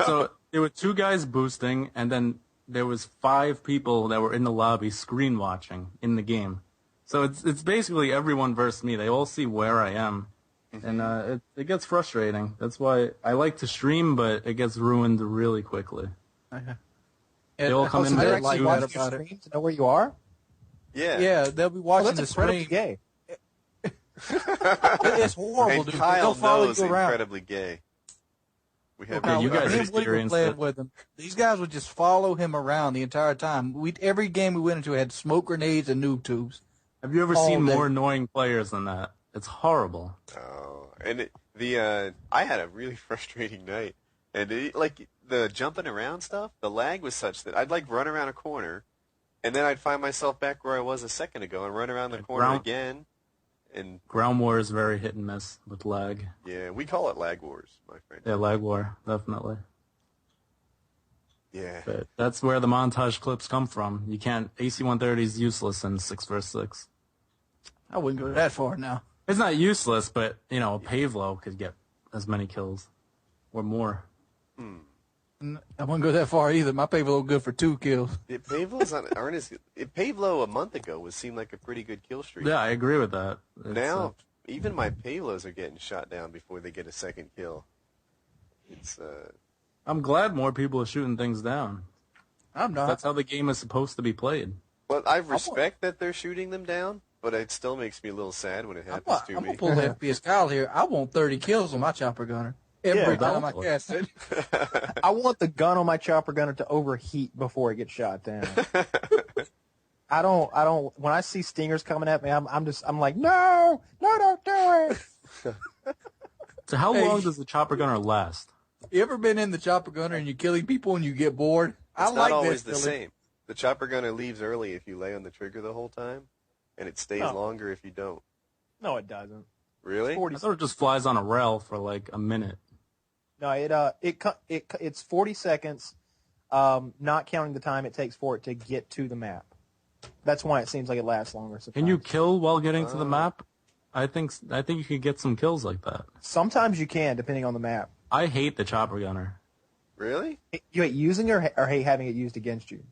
Speaker 3: So there were 2 guys boosting, and then there was 5 people that were in the lobby screen watching in the game. So it's basically everyone versus me. They all see where I am, and it gets frustrating. That's why I like to stream, but it gets ruined really quickly. They all come in
Speaker 4: They're
Speaker 3: there
Speaker 4: actually
Speaker 3: too.
Speaker 4: watching your stream to know where you are.
Speaker 1: Yeah.
Speaker 2: They'll be
Speaker 4: Oh,
Speaker 2: watching
Speaker 4: that's
Speaker 2: the
Speaker 4: incredibly
Speaker 2: stream.
Speaker 4: gay.
Speaker 2: It's horrible,
Speaker 1: And
Speaker 2: dude.
Speaker 1: Kyle
Speaker 2: They'll follow
Speaker 1: knows
Speaker 2: you around.
Speaker 1: incredibly gay. We have
Speaker 3: Okay, you guys
Speaker 2: Me and Woody were
Speaker 3: experienced
Speaker 2: playing
Speaker 3: it.
Speaker 2: with him. These guys would just follow him around the entire time. Every game we went into had smoke grenades and noob tubes.
Speaker 3: Have you ever
Speaker 2: all
Speaker 3: seen
Speaker 2: day.
Speaker 3: more annoying players than that? It's horrible.
Speaker 1: Oh, and I had a really frustrating night, and the jumping around stuff, the lag was such that I'd like run around a corner, and then I'd find myself back where I was a second ago, and run around the corner again, and
Speaker 3: Ground War is very hit and miss with lag.
Speaker 1: yeah, we call it lag wars, my friend.
Speaker 3: Yeah, lag war, definitely.
Speaker 1: Yeah,
Speaker 3: But that's where the montage clips come from. You can't. AC-130 is useless in 6 vs 6.
Speaker 2: I wouldn't go that far now.
Speaker 3: It's not useless, but a Pavlo could get as many kills or more.
Speaker 2: I wouldn't go that far either. My payload good for 2 kills.
Speaker 1: Pavlo's not earnest. Pavlo a month ago seemed like a pretty good kill streak.
Speaker 3: Yeah, I agree with that.
Speaker 1: Now, even my Pavlos are getting shot down before they get a second kill. It's
Speaker 3: I'm glad more people are shooting things down.
Speaker 2: I'm not.
Speaker 3: That's how the game is supposed to be played.
Speaker 1: well, I respect that they're shooting them down, but it still makes me a little sad when it happens to
Speaker 2: I'm
Speaker 1: me.
Speaker 2: going to pull the FPS Kyle here. I want 30 kills on my chopper gunner. Every time I
Speaker 3: definitely.
Speaker 2: cast it.
Speaker 4: I want the gun on my chopper gunner to overheat before it gets shot down. I don't. When I see stingers coming at me, I'm like, no, don't do it.
Speaker 3: So how long does the chopper gunner last?
Speaker 2: You ever been in the chopper gunner and you're killing people and you get bored?
Speaker 1: It's not always the same. The chopper gunner leaves early if you lay on the trigger the whole time, and it stays longer if you don't.
Speaker 4: No, it doesn't.
Speaker 1: Really?
Speaker 3: I thought it just flies on a rail for like a minute.
Speaker 4: No, it's 40 seconds, not counting the time it takes for it to get to the map. That's why it seems like it lasts longer. Sometimes.
Speaker 3: Can you kill while getting to the map? I think you could get some kills like that.
Speaker 4: Sometimes you can, depending on the map.
Speaker 3: I hate the chopper gunner.
Speaker 1: Really?
Speaker 4: You hate using it or hate having it used against you?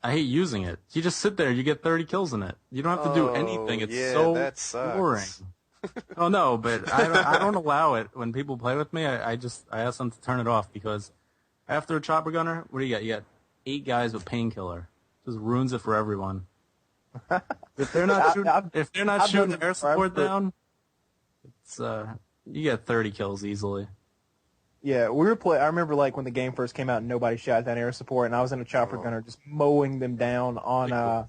Speaker 3: I hate using it. You just sit there, you get 30 kills in it. You don't have to do anything. It's so
Speaker 1: that sucks.
Speaker 3: boring. Oh no, but I don't allow it when people play with me. I ask them to turn it off because after a chopper gunner, what do you got? You got 8 guys with Painkiller. Just ruins it for everyone. If they're not shooting air support down, it's you get 30 kills easily.
Speaker 4: Yeah, I remember like when the game first came out and nobody shot down air support, and I was in a chopper gunner just mowing them down on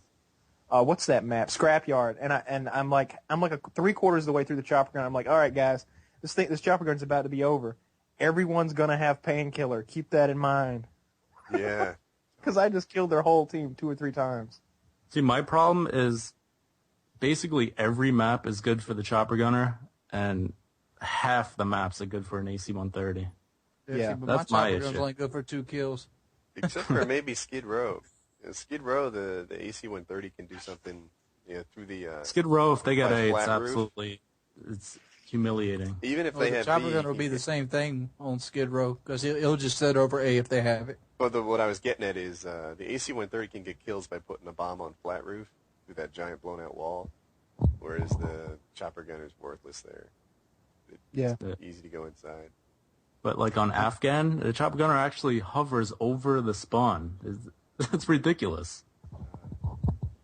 Speaker 4: what's that map? Scrapyard. And I'm like a 3/4 of the way through the chopper gun. I'm like, all right, guys, this chopper gun's about to be over. Everyone's gonna have Painkiller. Keep that in mind.
Speaker 1: Yeah.
Speaker 4: Because I just killed their whole team 2 or 3 times.
Speaker 3: See, my problem is basically every map is good for the chopper gunner, and half the maps are good for an AC-130.
Speaker 4: Yeah,
Speaker 2: but
Speaker 3: that's
Speaker 2: my
Speaker 3: my
Speaker 2: chopper gun's
Speaker 3: issue.
Speaker 2: only good for 2 kills.
Speaker 1: Except for maybe Skid Row. Skid Row, the AC-130 can do something through the...
Speaker 3: Skid Row, if they get A, it's
Speaker 1: flat roof.
Speaker 3: absolutely... It's humiliating.
Speaker 1: Even if
Speaker 2: Well,
Speaker 1: they
Speaker 2: the
Speaker 1: have
Speaker 2: chopper
Speaker 1: B,
Speaker 2: gunner will be the same thing on Skid Row because he'll just set over A if they have it.
Speaker 1: Well, what I was getting at is the AC-130 can get kills by putting a bomb on flat roof through that giant blown-out wall, whereas the chopper gunner's worthless there. It's easy to go inside.
Speaker 3: But like on Afghan, the chopper gunner actually hovers over the spawn. It's ridiculous.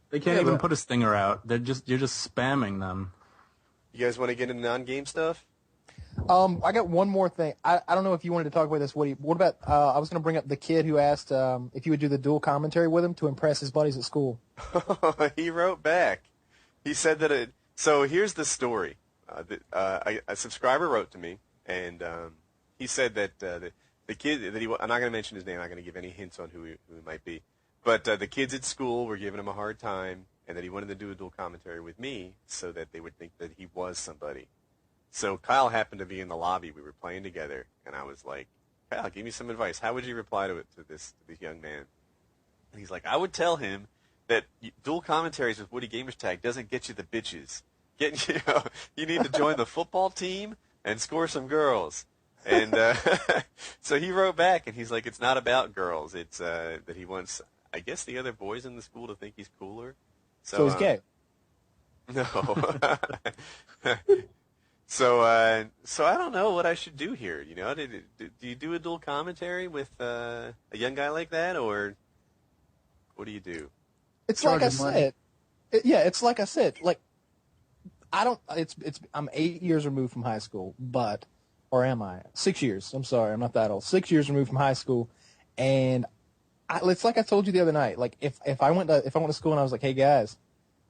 Speaker 3: They can't even put a stinger out. You're just spamming them.
Speaker 1: You guys want to get into non-game stuff?
Speaker 4: I got one more thing. I don't know if you wanted to talk about this, Woody. What about, I was going to bring up the kid who asked if you would do the dual commentary with him to impress his buddies at school.
Speaker 1: He wrote back. He said that so here's the story. A subscriber wrote to me, and he said that the kid, I'm not going to mention his name, I'm not going to give any hints on who he might be, but the kids at school were giving him a hard time, and that he wanted to do a dual commentary with me so that they would think that he was somebody. So Kyle happened to be in the lobby. We were playing together, and I was like, Kyle, give me some advice. How would you reply to this young man? And he's like, I would tell him that dual commentaries with Woody Gamerstag doesn't get you the bitches. You need to join the football team and score some girls. And so he wrote back, and he's like, it's not about girls. It's that he wants, I guess, the other boys in the school to think he's cooler.
Speaker 4: So he's gay.
Speaker 1: No. So I don't know what I should do here. Do you do a dual commentary with a young guy like that, or what do you do?
Speaker 4: It's like I said. It's like I said. Like I don't. I'm 8 years removed from high school, or am I? 6 years. I'm sorry, I'm not that old. 6 years removed from high school, and it's like I told you the other night. Like if I went to school and I was like, hey guys,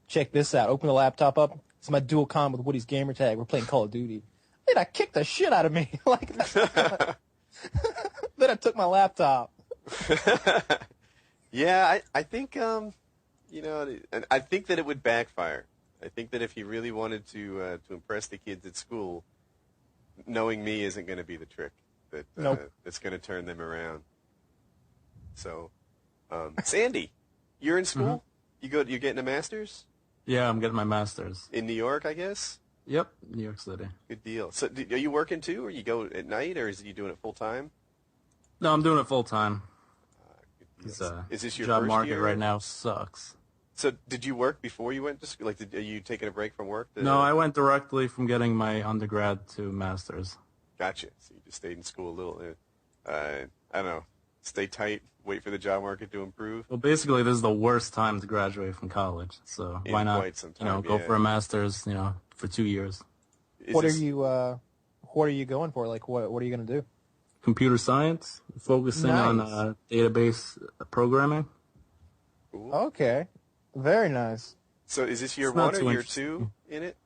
Speaker 4: check this out. Open the laptop up. It's my dual com with Woody's gamer tag. We're playing Call of Duty. Then I kicked the shit out of me. Then I took my laptop.
Speaker 1: Yeah, I think I think that it would backfire. I think that if he really wanted to impress the kids at school, knowing me isn't going to be the trick that's going to turn them around. So, Sandy, you're in school. Mm-hmm. You're getting a master's.
Speaker 3: Yeah, I'm getting my master's.
Speaker 1: In New York, I guess?
Speaker 3: Yep, New York City.
Speaker 1: Good deal. So are you working too, or you go at night, or you doing it full time?
Speaker 3: No, I'm doing it full time.
Speaker 1: Is this your
Speaker 3: job
Speaker 1: first
Speaker 3: market
Speaker 1: year?
Speaker 3: right now sucks.
Speaker 1: So did you work before you went to school? Like, are you taking a break from work?
Speaker 3: No, I went directly from getting my undergrad to master's.
Speaker 1: Gotcha. So you just stayed in school a little. I don't know. Stay tight. Wait for the job market to improve.
Speaker 3: Well, basically, this is the worst time to graduate from college. So why not? Go for a master's. For 2 years.
Speaker 4: What are you going for? Like, what are you going to do?
Speaker 3: Computer science, focusing on database programming.
Speaker 1: Cool.
Speaker 4: Okay, very nice.
Speaker 1: So is this year 1 or year 2 in it?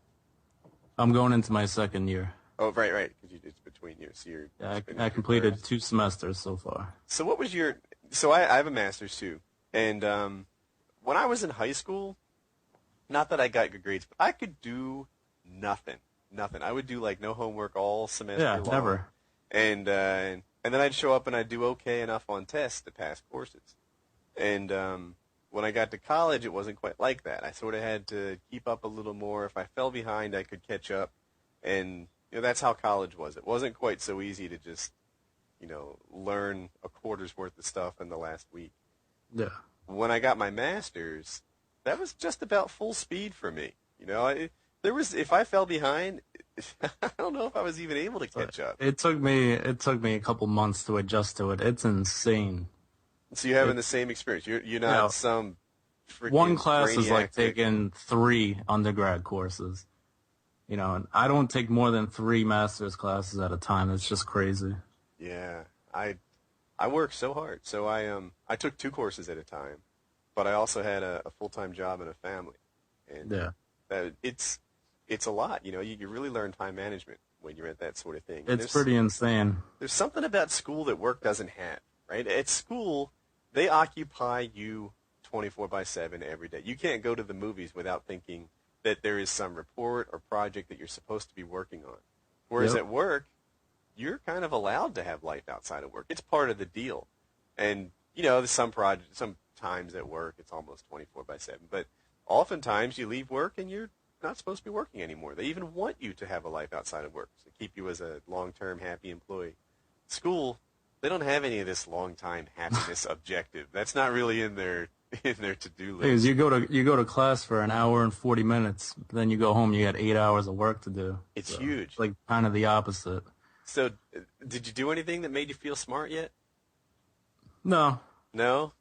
Speaker 3: I'm going into my second year.
Speaker 1: Oh, right. Because it's between you. So
Speaker 3: I completed 2 semesters so far.
Speaker 1: So what was your? So I have a master's too, and when I was in high school, not that I got good grades, but I could do nothing. I would do like no homework all semester long.
Speaker 3: Never.
Speaker 1: And then I'd show up and I'd do okay enough on tests to pass courses. And when I got to college, it wasn't quite like that. I sort of had to keep up a little more. If I fell behind, I could catch up. And that's how college was. It wasn't quite so easy to just, learn a quarter's worth of stuff in the last week.
Speaker 3: Yeah.
Speaker 1: When I got my master's, that was just about full speed for me. If I fell behind, I don't know if I was even able to catch up.
Speaker 3: It took me a couple months to adjust to it. It's insane.
Speaker 1: So you're having the same experience. You're not some freaking
Speaker 3: one class is like
Speaker 1: brainiac
Speaker 3: taking 3 undergrad courses. And I don't take more than 3 master's classes at a time. It's just crazy.
Speaker 1: Yeah, I work so hard. So I took 2 courses at a time, but I also had a full-time job and a family, and it's a lot. You really learn time management when you're at that sort of thing.
Speaker 3: It's pretty insane.
Speaker 1: There's something about school that work doesn't have. Right at school, they occupy you 24/7 every day. You can't go to the movies without thinking that there is some report or project that you're supposed to be working on. Whereas at work, you're kind of allowed to have life outside of work. It's part of the deal. And, there's sometimes at work it's almost 24/7. But oftentimes you leave work and you're not supposed to be working anymore. They even want you to have a life outside of work to keep you as a long-term happy employee. School, they don't have any of this long-time happiness objective. That's not really in their to-do list.
Speaker 3: Because you go to class for an hour and 40 minutes, then you go home, you got 8 hours of work to do.
Speaker 1: It's huge.
Speaker 3: It's like kind of the opposite.
Speaker 1: So, did you do anything that made you feel smart yet?
Speaker 3: No.
Speaker 1: No?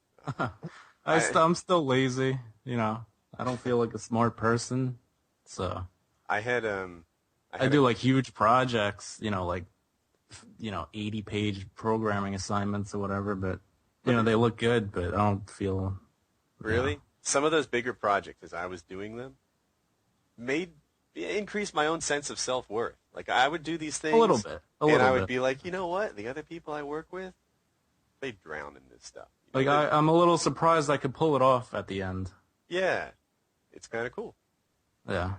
Speaker 3: I'm still lazy, I don't feel like a smart person. So
Speaker 1: I
Speaker 3: do like huge projects, 80-page programming assignments or whatever, but they look good, but I don't feel.
Speaker 1: Really? Some of those bigger projects, as I was doing them, increased my own sense of self-worth. Like, I would do these things.
Speaker 3: A little bit.
Speaker 1: And I would be like, you know what? The other people I work with, they drown in this stuff.
Speaker 3: I'm a little surprised I could pull it off at the end.
Speaker 1: Yeah. It's kind of cool.
Speaker 3: Yeah.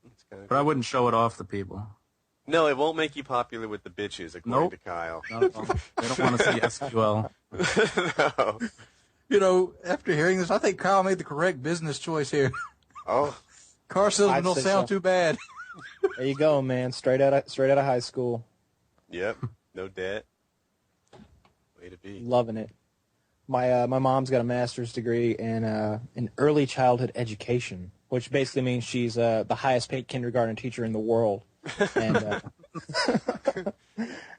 Speaker 1: It's kinda
Speaker 3: but
Speaker 1: cool.
Speaker 3: I wouldn't show it off to people.
Speaker 1: No, it won't make you popular with the bitches, according to Kyle.
Speaker 3: No, they don't want to see SQL.
Speaker 1: No.
Speaker 2: After hearing this, I think Kyle made the correct business choice here.
Speaker 1: Oh.
Speaker 2: Car salesman don't sound too bad.
Speaker 4: There you go, man. Straight out of high school.
Speaker 1: Yep. No debt. Way to be.
Speaker 4: Loving it. My mom's got a master's degree in early childhood education, which basically means she's the highest paid kindergarten teacher in the world. And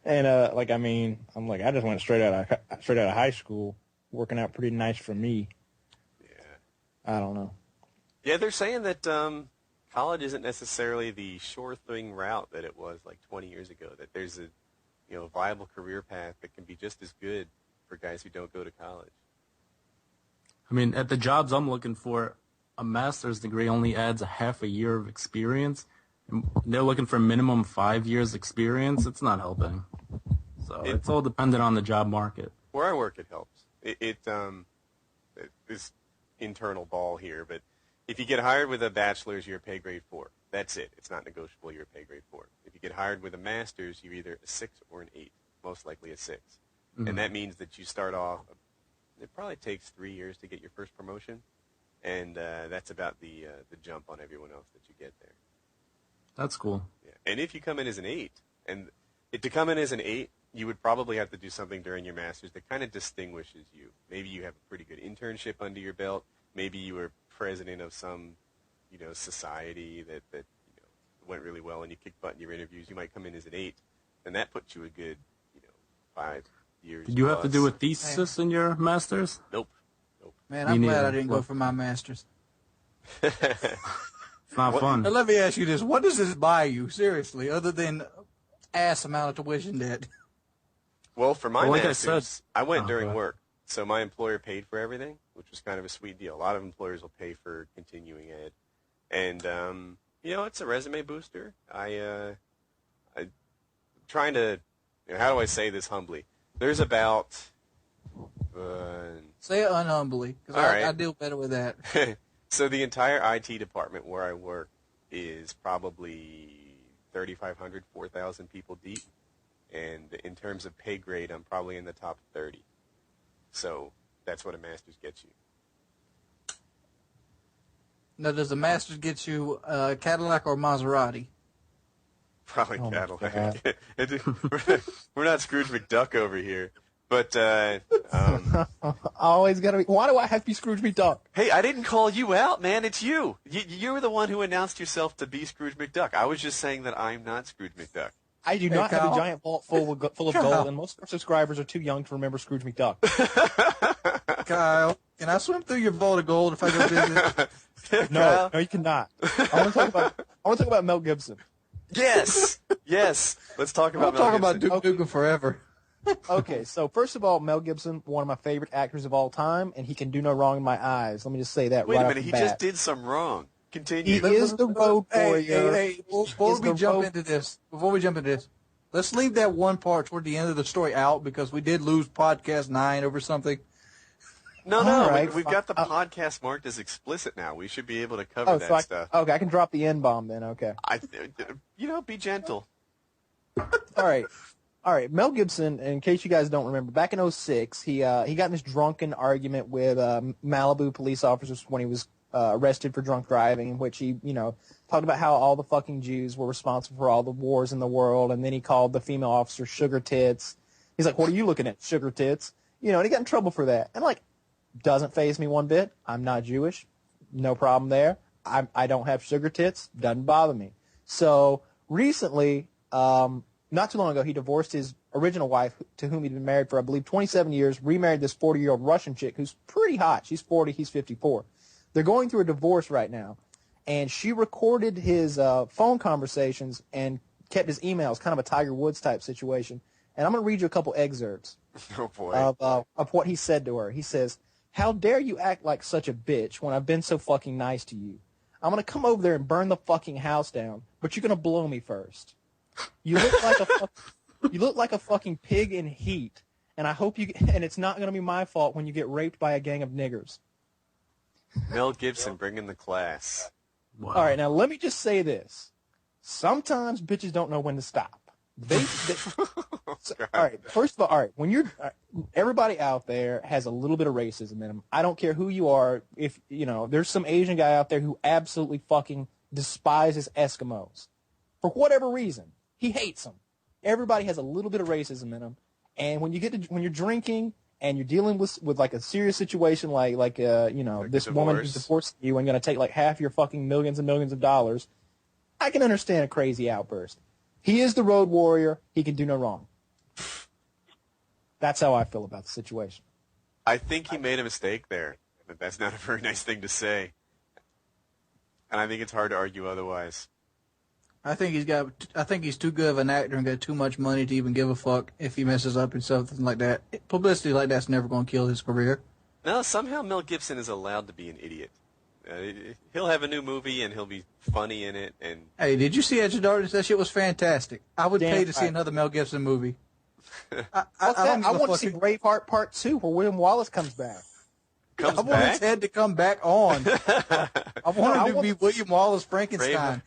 Speaker 4: I'm like, I just went straight out of high school, working out pretty nice for me.
Speaker 1: Yeah.
Speaker 4: I don't know.
Speaker 1: Yeah, they're saying that college isn't necessarily the sure thing route that it was like 20 years ago. That there's a viable career path that can be just as good for guys who don't go to college.
Speaker 3: I mean, at the jobs I'm looking for, a master's degree only adds a half a year of experience. And they're looking for minimum 5 years experience. It's not helping. So it's all dependent on the job market.
Speaker 1: Where I work, it helps. This internal ball here, but if you get hired with a bachelor's, you're a pay grade 4. That's it. It's not negotiable. You're a pay grade 4. If you get hired with a master's, you're either a 6 or an 8, most likely a 6. Mm-hmm. And that means that you start off, it probably takes 3 years to get your first promotion, and that's about the jump on everyone else that you get there.
Speaker 3: That's cool.
Speaker 1: Yeah. And if you come in as an 8, to come in as an 8, you would probably have to do something during your master's that kind of distinguishes you. Maybe you have a pretty good internship under your belt. Maybe you were president of some, society that went really well, and you kicked butt in your interviews. You might come in as an 8, and that puts you a good, 5 years.
Speaker 3: Did you have to do a thesis in your master's?
Speaker 1: Nope.
Speaker 2: Man, I'm glad I didn't go for my master's.
Speaker 3: It's not fun.
Speaker 2: Now, let me ask you this. What does this buy you, seriously, other than ass amount of tuition debt?
Speaker 1: Well, for my
Speaker 3: like
Speaker 1: master's, I went during work. So my employer paid for everything, which was kind of a sweet deal. A lot of employers will pay for continuing ed. And, it's a resume booster. I trying to, how do I say this humbly? There's about...
Speaker 2: say it unhumbly, because I deal better with that.
Speaker 1: So the entire IT department where I work is probably 3,500, 4,000 people deep. And in terms of pay grade, I'm probably in the top 30. So that's what a master's gets you.
Speaker 2: Now, does a master's get you a Cadillac or Maserati?
Speaker 1: Probably Cadillac. We're not Scrooge McDuck over here. But,
Speaker 4: always gotta be. Why do I have to be Scrooge McDuck?
Speaker 1: Hey, I didn't call you out, man. It's you. You were the one who announced yourself to be Scrooge McDuck. I was just saying that I'm not Scrooge McDuck.
Speaker 4: I do not have a giant vault full of gold, and most of our subscribers are too young to remember Scrooge McDuck.
Speaker 2: Kyle, can I swim through your vault of gold if I go visit?
Speaker 4: No, you cannot. I want to talk about Mel Gibson.
Speaker 1: Yes. Let's talk about
Speaker 2: Mel Gibson.
Speaker 1: about
Speaker 2: Duke Nukem forever.
Speaker 4: Okay, so first of all, Mel Gibson, one of my favorite actors of all time, and he can do no wrong in my eyes. Let me just say that
Speaker 1: Wait
Speaker 4: right
Speaker 1: a minute,
Speaker 4: off the
Speaker 1: he
Speaker 4: bat.
Speaker 1: just did some wrong. Continue.
Speaker 4: He is the road warrior.
Speaker 2: Hey, before we jump into this, let's leave that one part toward the end of the story out because we did lose podcast 9 over something.
Speaker 1: No,
Speaker 4: right,
Speaker 1: we've got the podcast marked as explicit now. We should be able to cover that stuff.
Speaker 4: Okay, I can drop the N-bomb then, okay.
Speaker 1: Be gentle.
Speaker 4: All right, Mel Gibson, in case you guys don't remember, back in 2006, he got in this drunken argument with Malibu police officers when he was arrested for drunk driving, in which he, talked about how all the fucking Jews were responsible for all the wars in the world, and then he called the female officer sugar tits. He's like, what are you looking at, sugar tits? And he got in trouble for that. And, doesn't faze me one bit. I'm not Jewish. No problem there. I don't have sugar tits. Doesn't bother me. So, recently... not too long ago, he divorced his original wife, to whom he'd been married for, I believe, 27 years, remarried this 40-year-old Russian chick who's pretty hot. She's 40, he's 54. They're going through a divorce right now, and she recorded his phone conversations and kept his emails, kind of a Tiger Woods type situation. And I'm going to read you a couple excerpts of what he said to her. He says, "How dare you act like such a bitch when I've been so fucking nice to you? I'm going to come over there and burn the fucking house down, but you're going to blow me first. You look like a fucking pig in heat, and and it's not going to be my fault when you get raped by a gang of niggers."
Speaker 1: Mel Gibson bringing the class.
Speaker 4: Wow. All right, now let me just say this. Sometimes bitches don't know when to stop. All right, first of all, when everybody out there has a little bit of racism in them. I don't care who you are. If, there's some Asian guy out there who absolutely fucking despises Eskimos. For whatever reason. He hates them. Everybody has a little bit of racism in them, and when you're drinking and you're dealing with a serious situation like this woman who's divorced you and going to take half your fucking millions and millions of dollars, I can understand a crazy outburst. He is the road warrior. He can do no wrong. That's how I feel about the situation.
Speaker 1: I think he made a mistake there. But that's not a very nice thing to say, and I think it's hard to argue otherwise.
Speaker 2: I think he's too good of an actor and got too much money to even give a fuck if he messes up and something like that. Publicity like that's never going to kill his career.
Speaker 1: No, somehow Mel Gibson is allowed to be an idiot. He'll have a new movie and he'll be funny in it. And
Speaker 2: hey, did you see Edge of Darkness? That shit was fantastic. I would pay to see another Mel Gibson movie.
Speaker 4: I want to see Braveheart Part 2 where William Wallace comes back.
Speaker 2: I want his head to come back on. I want him to be William Wallace Frankenstein.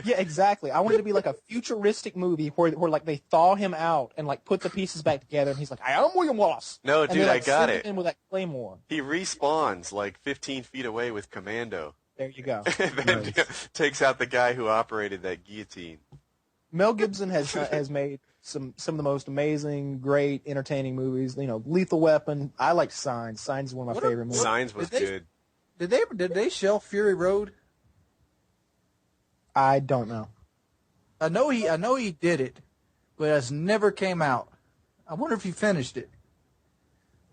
Speaker 4: Yeah, exactly. I want it to be like a futuristic movie where they thaw him out and put the pieces back together, and he's like, "I am William Wallace."
Speaker 1: No, dude, I got it.
Speaker 4: In with that claymore.
Speaker 1: He respawns 15 feet away with Commando.
Speaker 4: There you go.
Speaker 1: And then takes out the guy who operated that guillotine.
Speaker 4: Mel Gibson has made some of the most amazing, great, entertaining movies. Lethal Weapon. I like Signs. Signs is one of my favorite movies.
Speaker 1: Signs was good.
Speaker 2: Did they shelf Fury Road?
Speaker 4: I don't know.
Speaker 2: I know he did it, but it never came out. I wonder if he finished it.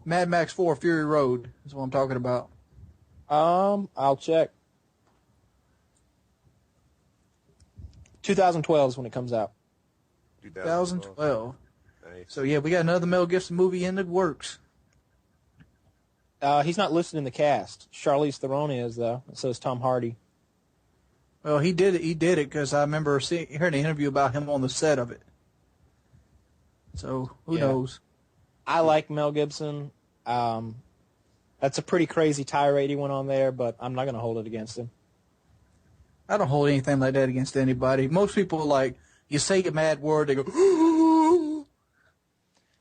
Speaker 2: Mad Max 4 Fury Road is what I'm talking about.
Speaker 4: I'll check. 2012 is when it comes out.
Speaker 2: 2012.
Speaker 1: Nice.
Speaker 2: So yeah, we got another Mel Gibson movie in the works.
Speaker 4: He's not listed in the cast. Charlize Theron is though. So is Tom Hardy.
Speaker 2: Well, he did it. He did it because I remember hearing an interview about him on the set of it. So who knows?
Speaker 4: I like Mel Gibson. That's a pretty crazy tirade he went on there, but I'm not going to hold it against him.
Speaker 2: I don't hold anything like that against anybody. Most people, like, you say a mad word, they go,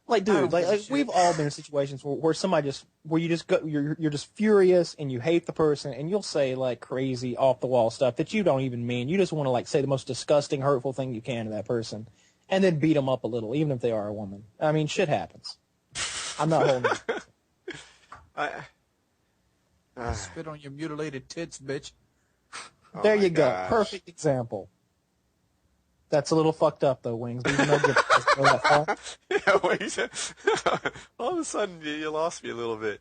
Speaker 4: like, dude, like we've all been in situations where somebody you're just furious and you hate the person and you'll say like crazy off the wall stuff that you don't even mean. You just want to like say the most disgusting, hurtful thing you can to that person and then beat them up a little, even if they are a woman. I mean, shit happens. I'm not holding it.
Speaker 2: spit on your mutilated tits, bitch.
Speaker 4: There you go. Perfect example. That's a little fucked up, though, Wings. But even though go that far.
Speaker 1: Yeah, wait. All of a sudden, you lost me a little bit.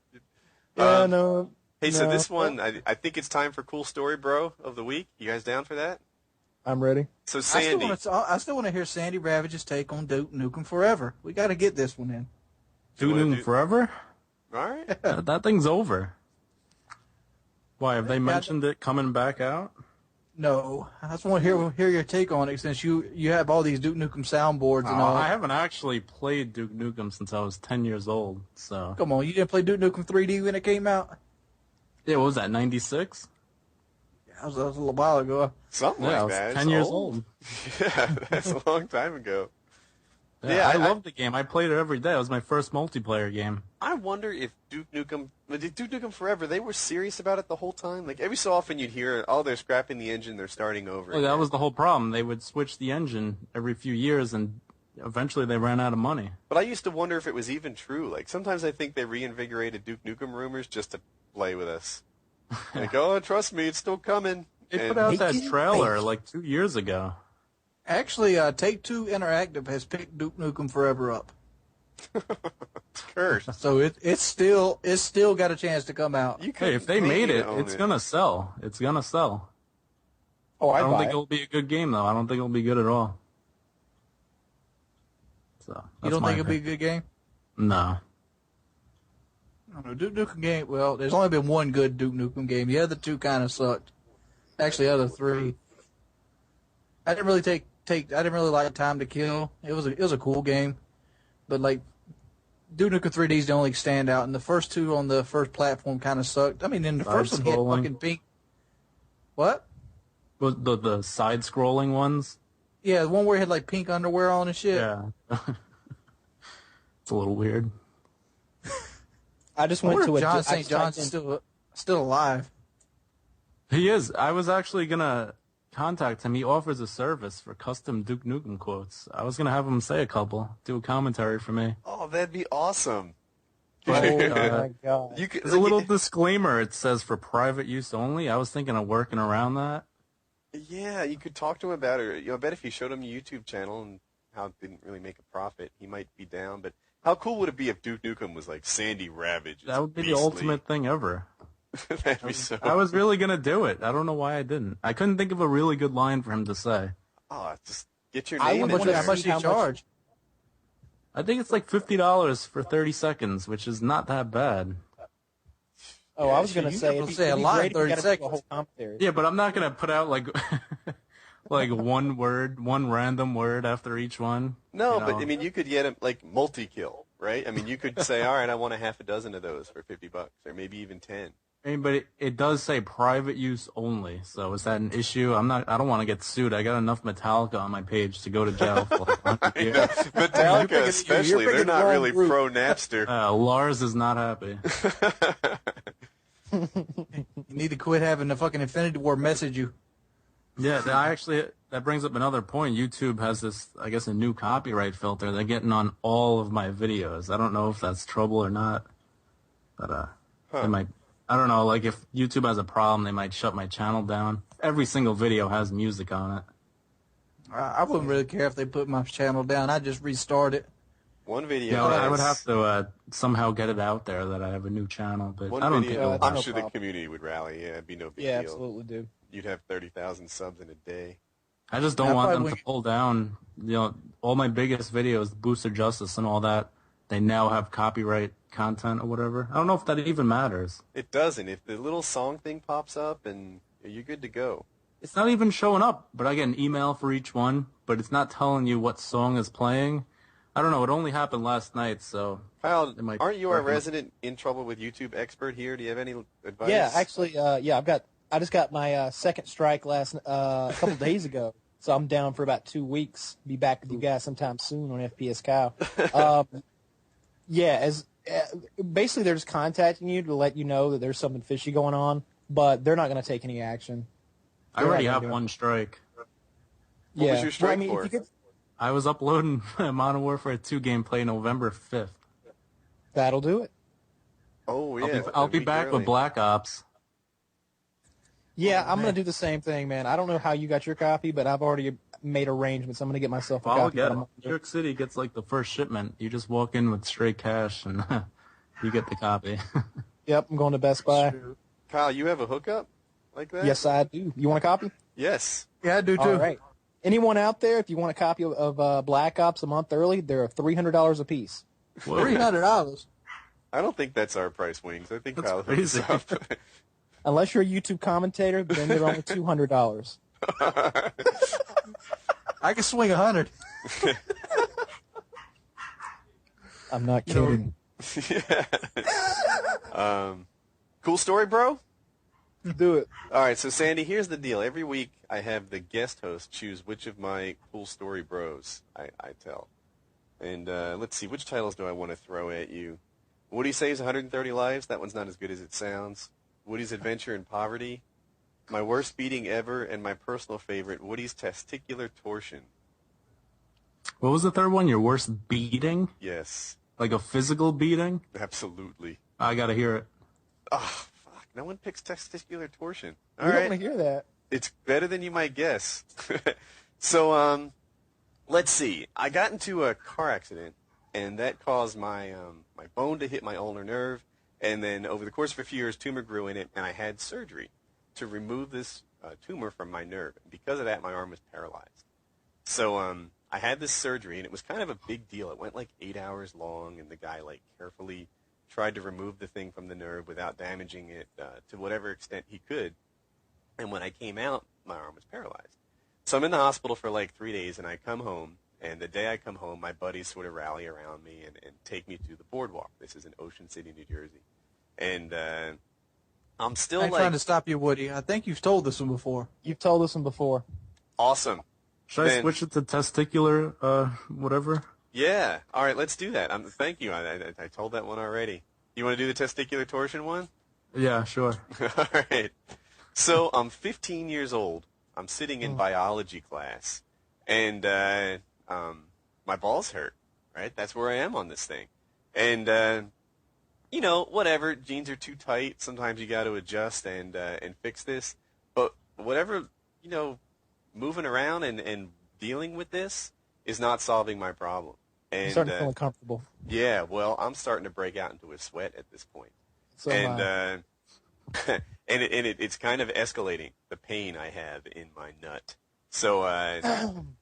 Speaker 4: Yeah, no.
Speaker 1: Hey, so this one, I think it's time for Cool Story Bro of the Week. You guys down for that?
Speaker 4: I'm ready.
Speaker 1: So, Sandy.
Speaker 2: I still want to hear Sandy Ravage's take on Duke Nukem Forever. We got to get this one in.
Speaker 3: Duke Nukem Forever?
Speaker 1: All right.
Speaker 3: That thing's over. Why, have they mentioned it coming back out?
Speaker 2: No. I just want to hear your take on it since you have all these Duke Nukem soundboards and all.
Speaker 3: I haven't actually played Duke Nukem since I was 10 years old, so.
Speaker 2: Come on, you didn't play Duke Nukem 3D when it came out?
Speaker 3: Yeah, what was that, 96?
Speaker 2: Yeah, that was a little while ago.
Speaker 1: Something like
Speaker 3: I was
Speaker 1: that.
Speaker 3: 10 years old.
Speaker 1: Yeah, that's a long time ago.
Speaker 3: Yeah, I loved the game. I played it every day. It was my first multiplayer game.
Speaker 1: I wonder if Duke Nukem Forever, they were serious about it the whole time? Like, every so often you'd hear, oh, they're scrapping the engine, they're starting over.
Speaker 3: Well, that was the whole problem. They would switch the engine every few years, and eventually they ran out of money.
Speaker 1: But I used to wonder if it was even true. Like, sometimes I think they reinvigorated Duke Nukem rumors just to play with us. Like, oh, trust me, it's still coming.
Speaker 3: They put out that trailer like 2 years ago.
Speaker 2: Actually, Take-Two Interactive has picked Duke Nukem Forever up.
Speaker 1: It's cursed.
Speaker 2: So it's still got a chance to come out.
Speaker 3: Hey, if they made it, it's gonna sell. It's gonna sell.
Speaker 4: Oh,
Speaker 3: I don't think it'll be a good game though. I don't think it'll be good at all. So
Speaker 2: you don't think it'll be a good game?
Speaker 3: No.
Speaker 2: I don't know. Duke Nukem game. Well, there's only been one good Duke Nukem game. The other two kind of sucked. Actually, the other three. I didn't really I didn't really like Time to Kill. It was a cool game, but like Duke Nukem 3D is the only standout, and the first two on the first platform kind of sucked. I mean, in the first one, he had fucking pink. What?
Speaker 3: Was the side-scrolling ones?
Speaker 2: Yeah, the one where he had like pink underwear on and shit.
Speaker 3: Yeah. It's a little weird.
Speaker 4: I just went to
Speaker 2: John St. John's still alive.
Speaker 3: He is. I was actually gonna contact him. He offers a service for custom Duke Nukem quotes. I was gonna have him say a couple, do a commentary for me.
Speaker 1: Oh, that'd be awesome.
Speaker 4: Oh my god!
Speaker 3: There's a little disclaimer. It says for private use only. I was thinking of working around that.
Speaker 1: Yeah, you could talk to him about it. I bet if you showed him your YouTube channel and how it didn't really make a profit, he might be down. But how cool would it be if Duke Nukem was like Sandy Ravage?
Speaker 3: That would be
Speaker 1: beastly.
Speaker 3: the ultimate thing ever.
Speaker 1: That'd be so.
Speaker 3: I was really gonna do it. I don't know why I didn't. I couldn't think of a really good line for him to say.
Speaker 1: Oh, just get your name in
Speaker 2: How
Speaker 1: there.
Speaker 2: much do you charge?
Speaker 3: I think it's like $50 for 30 seconds, which is not that bad.
Speaker 4: Oh, I was gonna say
Speaker 2: it'd be a lot in 30 seconds.
Speaker 3: Yeah, but I'm not gonna put out like like one random word after each one.
Speaker 1: No,
Speaker 3: you know?
Speaker 1: but I mean, you could get him like multi-kill, right? I mean, you could say, all right, I want a half a dozen of those for $50, or maybe even 10.
Speaker 3: I mean, but it does say private use only. So is that an issue? I don't want to get sued. I got enough Metallica on my page to go to jail for like 100 years.
Speaker 1: Metallica especially, they're not really pro-Napster.
Speaker 3: Lars is not happy.
Speaker 2: You need to quit having the fucking Infinity War message you.
Speaker 3: Yeah, that brings up another point. YouTube has this, I guess, a new copyright filter. They're getting on all of my videos. I don't know if that's trouble or not, but they might. I don't know. Like if YouTube has a problem, they might shut my channel down. Every single video has music on it.
Speaker 2: I wouldn't really care if they put my channel down. I'd just restart it.
Speaker 1: One video.
Speaker 3: Yeah, I would have to somehow get it out there that I have a new channel, but I don't think
Speaker 1: I'm
Speaker 4: no
Speaker 1: sure
Speaker 4: problem.
Speaker 1: the community would rally. Yeah, it'd be no big
Speaker 4: Yeah,
Speaker 1: deal.
Speaker 4: absolutely, dude.
Speaker 1: You'd have 30,000 subs in a day.
Speaker 3: I just don't want them to pull down, all my biggest videos, Booster Justice and all that. They now have copyright content or whatever. I don't know if that even matters.
Speaker 1: It doesn't. If the little song thing pops up, and you're good to go.
Speaker 3: It's not even showing up, but I get an email for each one, but it's not telling you what song is playing. I don't know. It only happened last night, so...
Speaker 1: Kyle, aren't you our resident in trouble with YouTube expert here? Do you have any advice?
Speaker 4: Yeah, actually, I just got my second strike a couple days ago, so I'm down for about 2 weeks. Be back with you guys sometime soon on FPS Cow. Basically they're just contacting you to let you know that there's something fishy going on, but they're not going to take any action.
Speaker 3: I already have one strike.
Speaker 1: What was your strike for?
Speaker 3: I was uploading Modern Warfare 2 gameplay November 5th.
Speaker 4: That'll do it.
Speaker 1: Oh, yeah.
Speaker 3: I'll be back with Black Ops.
Speaker 4: Yeah, I'm going to do the same thing, man. I don't know how you got your copy, but I've already made arrangements. I'm going to get myself a copy.
Speaker 3: New York City gets like the first shipment. You just walk in with straight cash and you get the copy.
Speaker 4: Yep, I'm going to Best Buy.
Speaker 1: Kyle, you have a hookup like that?
Speaker 4: Yes, I do. You want a copy?
Speaker 1: Yes.
Speaker 2: Yeah, I do too.
Speaker 4: All right. Anyone out there, if you want a copy of Black Ops a month early, they're $300 a piece.
Speaker 2: $300.
Speaker 1: I don't think that's our price, Wings. I think
Speaker 3: That's
Speaker 1: Kyle hooked us
Speaker 3: crazy.
Speaker 1: up.
Speaker 4: Unless you're a YouTube commentator, then they're only $200.
Speaker 2: I can swing 100.
Speaker 4: I'm not kidding.
Speaker 1: Cool story, bro?
Speaker 4: Do it.
Speaker 1: All right, so Sandy, here's the deal. Every week I have the guest host choose which of my cool story bros I tell. And let's see, which titles do I want to throw at you? Woody Saves 130 Lives. That one's not as good as it sounds. Woody's Adventure in Poverty. My Worst Beating Ever, and my personal favorite, Woody's Testicular Torsion.
Speaker 3: What was the third one? Your worst beating?
Speaker 1: Yes,
Speaker 3: Like a physical beating?
Speaker 1: absolutely.
Speaker 3: I gotta hear it.
Speaker 1: Oh, fuck. No one picks Testicular Torsion.
Speaker 4: We
Speaker 1: All
Speaker 4: don't
Speaker 1: right.
Speaker 4: want to hear that.
Speaker 1: It's better than you might guess. So, let's see. I got into a car accident, and that caused my my bone to hit my ulnar nerve, and then over the course of a few years, tumor grew in it, and I had surgery to remove this tumor from my nerve. And because of that, my arm was paralyzed. So, I had this surgery, and it was kind of a big deal. It went like 8 hours long, and the guy like carefully tried to remove the thing from the nerve without damaging it to whatever extent he could. And when I came out, my arm was paralyzed. So I'm in the hospital for like 3 days, and I come home. And the day I come home, my buddies sort of rally around me and take me to the boardwalk. This is in Ocean City, New Jersey. And I'm still
Speaker 2: I'm trying to stop you, Woody. I think you've told this one before.
Speaker 4: You've told us them before.
Speaker 1: Awesome.
Speaker 3: Should I switch it to testicular, whatever?
Speaker 1: Yeah. All right, let's do that. Thank you. I told that one already. You want to do the testicular torsion one?
Speaker 3: Yeah, sure.
Speaker 1: All right. So I'm 15 years old. I'm sitting in biology class, and my balls hurt, right? That's where I am on this thing. And, you know, whatever, jeans are too tight. Sometimes you got to adjust and fix this. But whatever, you know, moving around and dealing with this is not solving my problem. And,
Speaker 4: I'm starting to feel uncomfortable.
Speaker 1: Yeah, well, I'm starting to break out into a sweat at this point.
Speaker 4: So
Speaker 1: and it's kind of escalating, the pain I have in my nut. So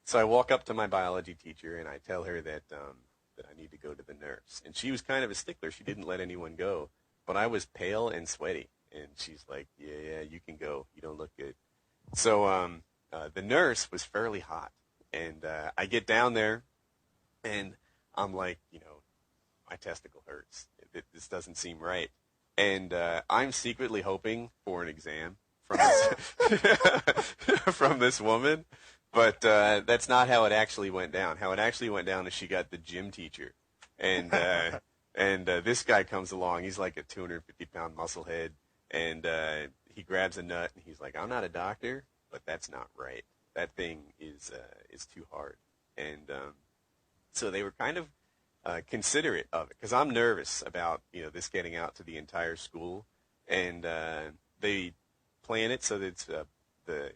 Speaker 1: so I walk up to my biology teacher and I tell her that I need to go to the nurse. And she was kind of a stickler. She didn't let anyone go. But I was pale and sweaty. And she's like, yeah, you can go. You don't look good. So the nurse was fairly hot. And I get down there and I'm like, you know, my testicle hurts. This doesn't seem right. And I'm secretly hoping for an exam from this, from this woman, but that's not how it actually went down. How it actually went down is she got the gym teacher, and this guy comes along. He's like a 250-pound musclehead, and he grabs a nut, and he's like, "I'm not a doctor, but that's not right. That thing is too hard." And so they were kind of considerate of it because I'm nervous about this getting out to the entire school, and they plan it so that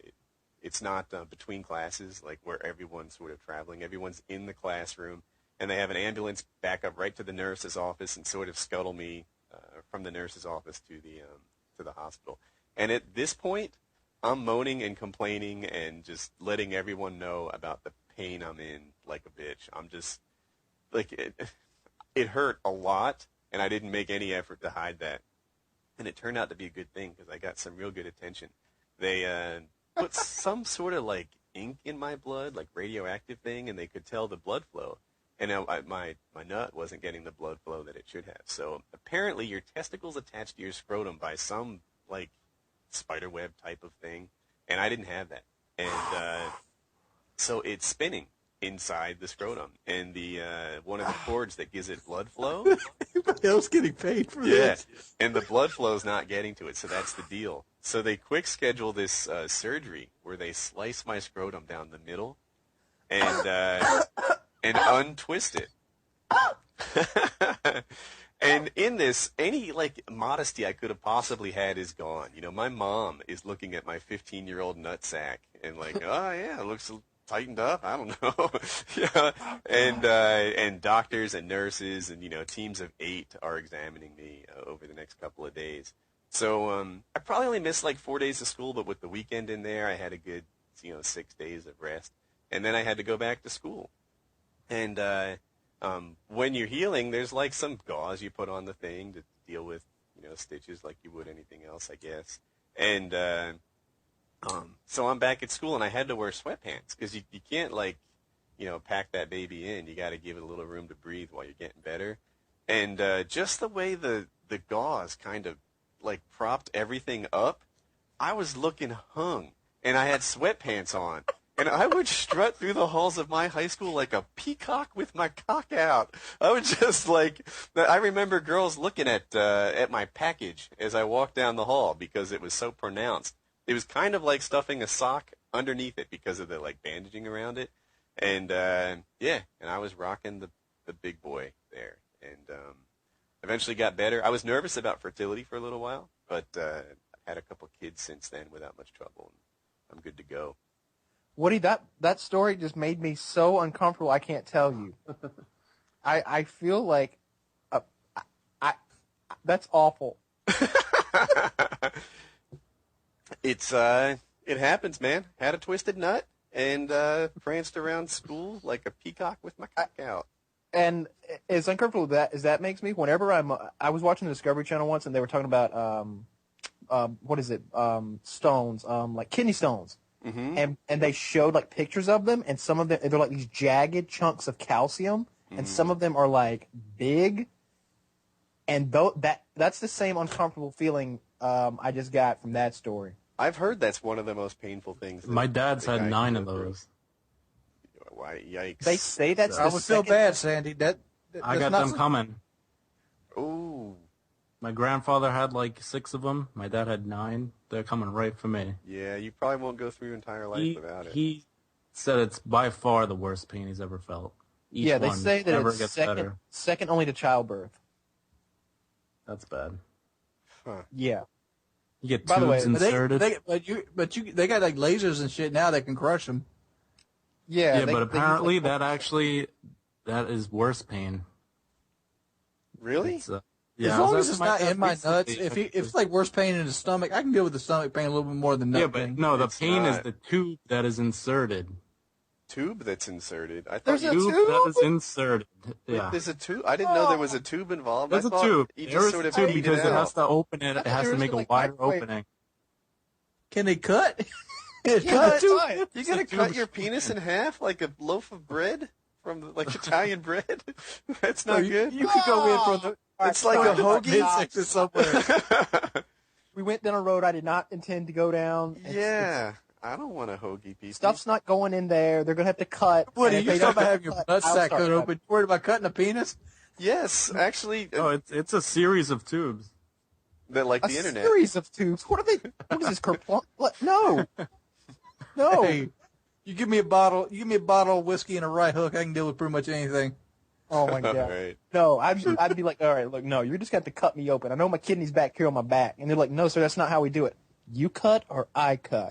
Speaker 1: it's not between classes, like where everyone's sort of traveling. Everyone's in the classroom, and they have an ambulance back up right to the nurse's office and sort of scuttle me from the nurse's office to the hospital. And at this point, I'm moaning and complaining and just letting everyone know about the pain I'm in like a bitch. I'm just like it hurt a lot, and I didn't make any effort to hide that. And it turned out to be a good thing because I got some real good attention. They put some sort of like ink in my blood, like radioactive thing, and they could tell the blood flow. And my nut wasn't getting the blood flow that it should have. So apparently your testicles attached to your scrotum by some like spider web type of thing, and I didn't have that. And so it's spinning inside the scrotum, and the one of the cords that gives it blood flow.
Speaker 2: Everybody else getting paid for this.
Speaker 1: And the blood flow is not getting to it, so that's the deal. So they quick schedule this surgery where they slice my scrotum down the middle, and untwist it. And in this, any like modesty I could have possibly had is gone. You know, my mom is looking at my 15-year-old nutsack and like, oh yeah, it looks tightened up. I don't know. Yeah. And doctors and nurses and, you know, teams of 8 are examining me over the next couple of days. So I probably only missed like 4 days of school, but with the weekend in there, I had a good, 6 days of rest. And then I had to go back to school. And when you're healing, there's like some gauze you put on the thing to deal with, stitches like you would anything else, I guess. And so I'm back at school, and I had to wear sweatpants because you can't like, pack that baby in. You got to give it a little room to breathe while you're getting better. And just the way the gauze kind of like propped everything up, I was looking hung, and I had sweatpants on. And I would strut through the halls of my high school like a peacock with my cock out. I would just like, I remember girls looking at my package as I walked down the hall because it was so pronounced. It was kind of like stuffing a sock underneath it because of the like bandaging around it. And and I was rocking the big boy there. And eventually got better. I was nervous about fertility for a little while, but I had a couple kids since then without much trouble. And I'm good to go.
Speaker 4: Woody, that story just made me so uncomfortable. I can't tell you. I feel like that's awful.
Speaker 1: It happens, man. Had a twisted nut and pranced around school like a peacock with my cock out.
Speaker 4: And as uncomfortable as that makes me, whenever I was watching the Discovery Channel once, and they were talking about stones, like kidney stones.
Speaker 1: Mm-hmm.
Speaker 4: And they showed like pictures of them, and some of them they're like these jagged chunks of calcium, and some of them are like big. And that's the same uncomfortable feeling I just got from that story.
Speaker 1: I've heard that's one of the most painful things.
Speaker 3: My dad's had 9 of those.
Speaker 1: Why? Yikes!
Speaker 4: They say that's.
Speaker 2: I would feel bad, Sandy.
Speaker 3: I got them coming.
Speaker 1: Ooh.
Speaker 3: My grandfather had like 6 of them. My dad had 9. They're coming right for me.
Speaker 1: Yeah, you probably won't go through your entire life without it.
Speaker 3: He said it's by far the worst pain he's ever felt. Each
Speaker 4: they
Speaker 3: one
Speaker 4: say that
Speaker 3: never
Speaker 4: it's
Speaker 3: gets
Speaker 4: second,
Speaker 3: better.
Speaker 4: second only to childbirth.
Speaker 3: That's bad.
Speaker 1: Huh.
Speaker 4: Yeah.
Speaker 3: You get
Speaker 4: By the way,
Speaker 3: tubes inserted.
Speaker 2: They got like lasers and shit now that can crush them.
Speaker 4: Yeah,
Speaker 3: but apparently that is worse pain.
Speaker 1: Really?
Speaker 2: As long as it's not in my nuts. If it's like worse pain in the stomach, I can deal with the stomach pain a little bit more than nut pain.
Speaker 3: No, the pain is the tube that is inserted.
Speaker 1: Tube that's inserted. I thought
Speaker 4: There's a
Speaker 3: tube
Speaker 4: tube
Speaker 3: that is inserted. Yeah.
Speaker 1: There's a tube. I didn't know there was a tube involved.
Speaker 3: There's
Speaker 1: I
Speaker 3: a
Speaker 1: thought
Speaker 3: tube.
Speaker 1: You
Speaker 3: There
Speaker 1: just
Speaker 3: is
Speaker 1: sort
Speaker 3: a
Speaker 1: of
Speaker 3: tube
Speaker 1: beat
Speaker 3: because it
Speaker 1: out.
Speaker 3: has to open it. It has to make a wider opening.
Speaker 2: Can they cut?
Speaker 1: You gotta cut your penis in half like a loaf of bread from like Italian bread. That's not good.
Speaker 2: You could go in from the.
Speaker 1: It's like a hoagie.
Speaker 2: Somewhere.
Speaker 4: We went down a road I did not intend to go down.
Speaker 1: Yeah, I don't want a hoagie piece.
Speaker 4: Stuff's not going in there. They're gonna have to cut.
Speaker 2: What are
Speaker 4: and
Speaker 2: you
Speaker 4: if
Speaker 2: talking
Speaker 4: they
Speaker 2: about?
Speaker 4: don't
Speaker 2: Having your
Speaker 4: cut,
Speaker 2: nut
Speaker 4: I'll
Speaker 2: sack
Speaker 4: start
Speaker 2: cut open?
Speaker 4: cutting.
Speaker 2: Worried about cutting a penis?
Speaker 1: Yes, actually,
Speaker 3: Oh, it's a series of tubes.
Speaker 1: that like
Speaker 4: A
Speaker 1: the internet.
Speaker 4: series of tubes. What are they? What is this? What? No. No.
Speaker 2: Hey, you give me a bottle of whiskey and a right hook, I can deal with pretty much anything.
Speaker 4: Oh my god.
Speaker 1: Right.
Speaker 4: No, I'd be like, all right, look, no, you're just going to have to cut me open. I know my kidney's back here on my back. And they're like, no, sir, that's not how we do it. You cut or I cut.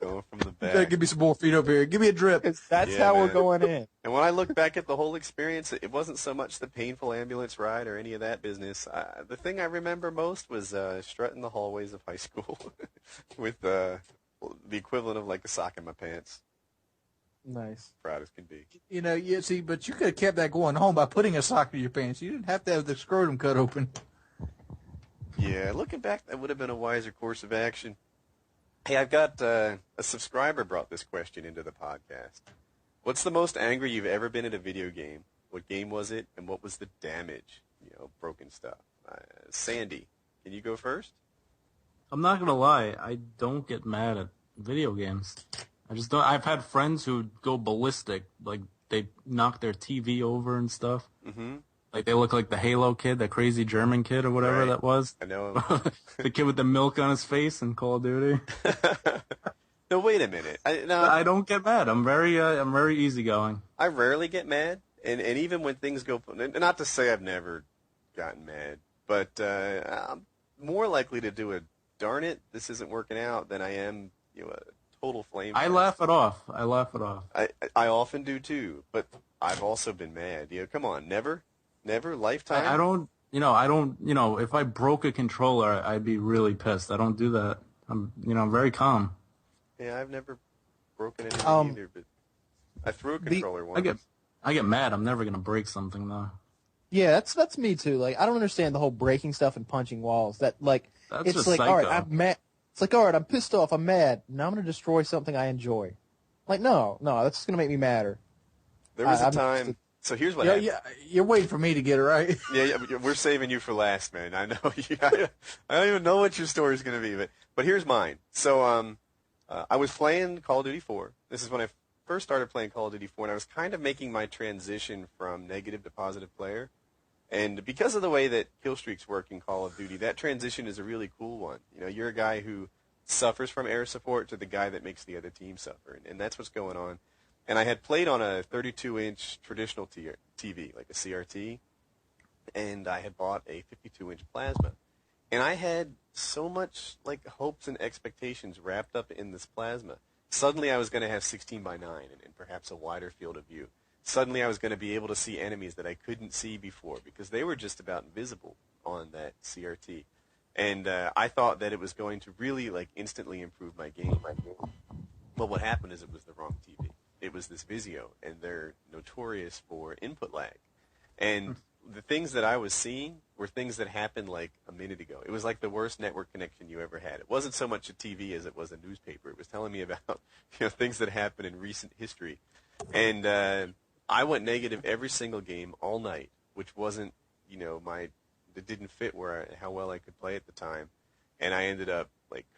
Speaker 1: Going from the
Speaker 2: You gotta
Speaker 1: back.
Speaker 2: give me some more feet over here. Give me a drip.
Speaker 4: That's
Speaker 1: Yeah,
Speaker 4: how we're
Speaker 1: man.
Speaker 4: going in.
Speaker 1: And when I look back at the whole experience, it wasn't so much the painful ambulance ride or any of that business. The thing I remember most was strutting the hallways of high school with the equivalent of like a sock in my pants.
Speaker 4: Nice.
Speaker 1: Proud as can be.
Speaker 2: But you could have kept that going home by putting a sock in your pants. You didn't have to have the scrotum cut open.
Speaker 1: Yeah, looking back, that would have been a wiser course of action. Hey, I've got a subscriber brought this question into the podcast. What's the most angry you've ever been at a video game? What game was it, and what was the damage? Broken stuff. Sandy, can you go first?
Speaker 3: I'm not gonna lie, I don't get mad at video games. I just don't. I've had friends who go ballistic, like they knock their TV over and stuff. Mm-hmm. Like they look like the Halo kid, that crazy German kid or whatever that was.
Speaker 1: I know him.
Speaker 3: The kid with the milk on his face in Call of Duty.
Speaker 1: No, wait a minute.
Speaker 3: I don't get mad. I'm very easygoing.
Speaker 1: I rarely get mad, and even when things go, not to say I've never gotten mad, but I'm more likely to do a darn it, this isn't working out than I am, a total flame.
Speaker 3: I laugh it off.
Speaker 1: I often do too, but I've also been mad. Come on, never, lifetime.
Speaker 3: I don't. If I broke a controller, I'd be really pissed. I don't do that. I'm very calm.
Speaker 1: Yeah, I've never broken anything either, but I threw a controller once.
Speaker 3: I get mad. I'm never gonna break something though.
Speaker 4: Yeah, that's me too. Like, I don't understand the whole breaking stuff and punching walls. That's it's
Speaker 3: just
Speaker 4: like,
Speaker 3: psycho.
Speaker 4: all right, I'm mad. It's like, all right, I'm pissed off. I'm mad. Now I'm gonna destroy something I enjoy. Like, no, that's just gonna make me madder.
Speaker 1: There was a time. So here's what happened.
Speaker 2: Yeah, you're waiting for me to get it right.
Speaker 1: Yeah, we're saving you for last, man. I know. I don't even know what your story's going to be, but here's mine. So I was playing Call of Duty 4. This is when I first started playing Call of Duty 4, and I was kind of making my transition from negative to positive player. And because of the way that kill streaks work in Call of Duty, that transition is a really cool one. You're a guy who suffers from air support to the guy that makes the other team suffer, and that's what's going on. And I had played on a 32-inch traditional TV, like a CRT, and I had bought a 52-inch plasma. And I had so much hopes and expectations wrapped up in this plasma. Suddenly I was going to have 16 by 9 and perhaps a wider field of view. Suddenly I was going to be able to see enemies that I couldn't see before because they were just about invisible on that CRT. And I thought that it was going to really instantly improve my game. But what happened is it was the wrong TV. It was this Vizio, and they're notorious for input lag. And the things that I was seeing were things that happened a minute ago. It was like the worst network connection you ever had. It wasn't so much a TV as it was a newspaper. It was telling me about things that happened in recent history. And I went negative every single game all night, which wasn't, it didn't fit how well I could play at the time. And I ended up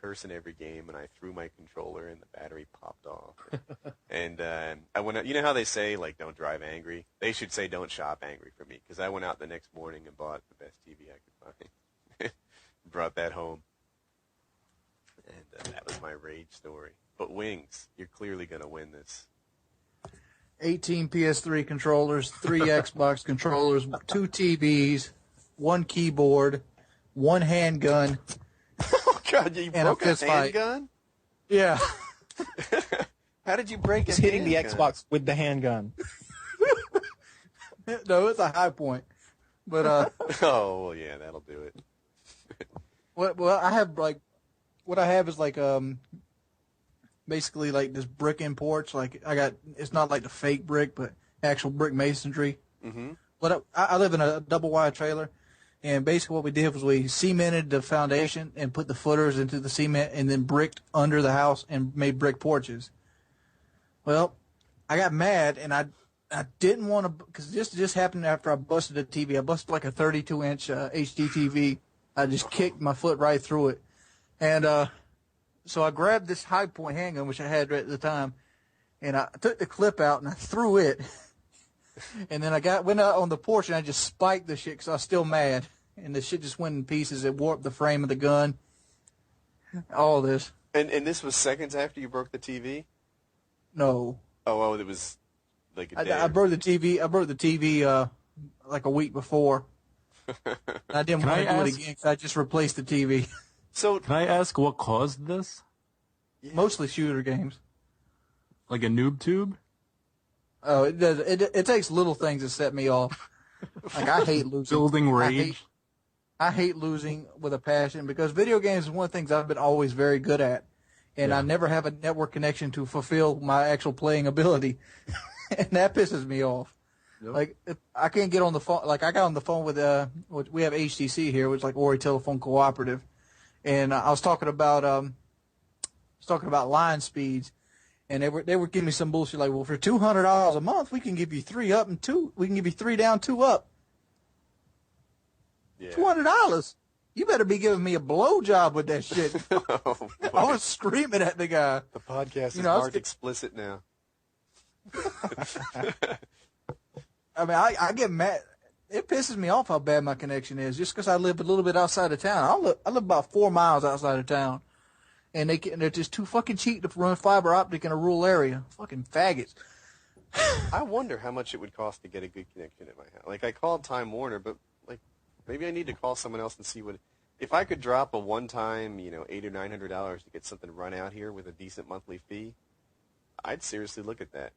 Speaker 1: cursing every game, and I threw my controller, and the battery popped off. And I went out. You know how they say don't drive angry? They should say don't shop angry for me, because I went out the next morning and bought the best TV I could find. Brought that home, and that was my rage story. But Wings, you're clearly gonna win this.
Speaker 2: 18 PS3 controllers, 3 Xbox controllers, 2 TVs, 1 keyboard, 1 handgun.
Speaker 1: God, you broke a handgun?
Speaker 2: Yeah.
Speaker 1: How did you break
Speaker 4: He's hitting the Xbox with the handgun.
Speaker 2: No, it's a high point. But
Speaker 1: oh well, yeah, that'll do it.
Speaker 2: Well, I have what I have is basically this brick imports. It's not like the fake brick, but actual brick masonry. Mm-hmm. But I live in a double wide trailer. And basically what we did was we cemented the foundation and put the footers into the cement and then bricked under the house and made brick porches. Well, I got mad and I didn't want to, because this just happened after I busted a TV. I busted a 32-inch HD TV. I just kicked my foot right through it. And so I grabbed this high point handgun, which I had right at the time, and I took the clip out and I threw it. And then went out on the porch and I just spiked the shit because I was still mad. And the shit just went in pieces. It warped the frame of the gun. All this.
Speaker 1: And this was seconds after you broke the TV?
Speaker 2: No.
Speaker 1: Oh, it was a day.
Speaker 2: I broke the TV. I broke the TV a week before. I didn't want to do it again because I just replaced the TV.
Speaker 1: So
Speaker 3: can I ask what caused this?
Speaker 2: Yeah. Mostly shooter games.
Speaker 3: Like a noob tube?
Speaker 2: Oh, it does. It takes little things to set me off. I hate losing.
Speaker 3: Building rage.
Speaker 2: I hate losing with a passion because video games is one of the things I've been always very good at, and I never have a network connection to fulfill my actual playing ability, and that pisses me off. Yep. If I can't get on the phone. I got on the phone with we have HTC here, which is Ori Telephone Cooperative, and I was talking about was talking about line speeds, and they were giving me some bullshit like, well, for $200 a month, we can give you 3 up and 2. We can give you 3 down, 2 up. Yeah. $200. You better be giving me a blowjob with that shit.
Speaker 1: Oh,
Speaker 2: I was screaming at the guy.
Speaker 1: The podcast is marked explicit now.
Speaker 2: I mean, I get mad. It pisses me off how bad my connection is, just because I live a little bit outside of town. I live about 4 miles outside of town, and they're just too fucking cheap to run fiber optic in a rural area. Fucking faggots.
Speaker 1: I wonder how much it would cost to get a good connection at my house. Like, I called Time Warner, but like, maybe I need to call someone else and see what. If I could drop a one-time, $800 or $900 to get something run out here with a decent monthly fee, I'd seriously look at that.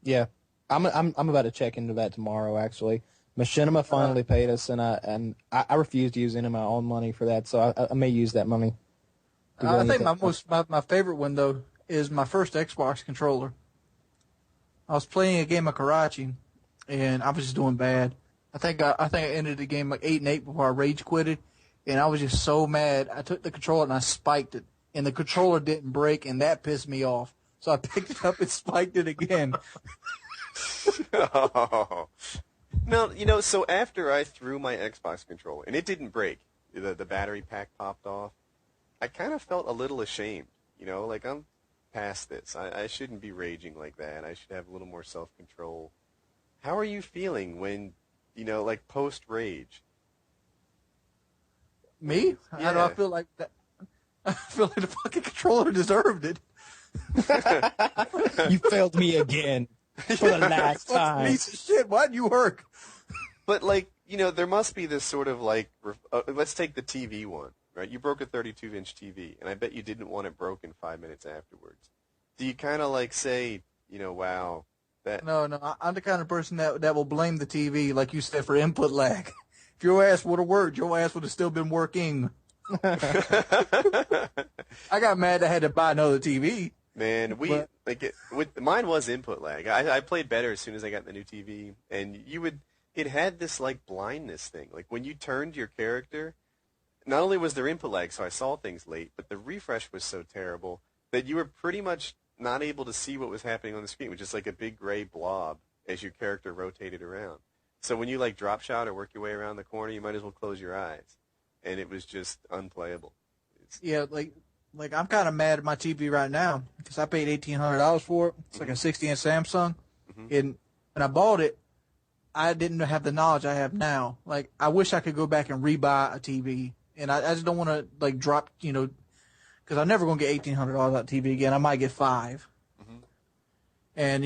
Speaker 4: Yeah, I'm about to check into that tomorrow. Actually, Machinima finally paid us, and I refused using my own money for that, so I may use that money.
Speaker 2: I think my favorite one though is my first Xbox controller. I was playing a game of Karachi, and I was just doing bad. I think I ended the game like 8-8 before I rage quitted, and I was just so mad. I took the controller and I spiked it, and the controller didn't break, and that pissed me off. So I picked it up and spiked it again.
Speaker 1: Oh. No, so after I threw my Xbox controller, and it didn't break, the battery pack popped off, I kind of felt a little ashamed. Like, I'm past this. I shouldn't be raging like that. I should have a little more self-control. How are you feeling when, like, post-rage?
Speaker 2: Me?
Speaker 1: Yeah.
Speaker 2: How do I feel like that? I feel like the fucking controller deserved it.
Speaker 4: You failed me again for the last time.
Speaker 2: Piece of shit. Why'd you work?
Speaker 1: But, like, there must be this sort of, like, let's take the TV one, right? You broke a 32-inch TV, and I bet you didn't want it broken 5 minutes afterwards. Do you kind of, like, say, wow, that...
Speaker 2: No, I'm the kind of person that will blame the TV, like you said, for input lag. If your ass would have worked, your ass would have still been working. I got mad I had to buy another TV.
Speaker 1: Man, mine was input lag. I played better as soon as I got the new TV, and it had this like blindness thing. Like when you turned your character, not only was there input lag, so I saw things late, but the refresh was so terrible that you were pretty much not able to see what was happening on the screen, which is like a big gray blob as your character rotated around. So when you like drop shot or work your way around the corner, you might as well close your eyes, and it was just unplayable.
Speaker 2: Yeah, like I'm kind of mad at my TV right now because I paid $1,800 for it. It's like a 60-inch Samsung, and when I bought it, I didn't have the knowledge I have now. Like I wish I could go back and rebuy a TV, and I just don't want to like drop, because I'm never gonna get $1,800 out of TV again. I might get $5, and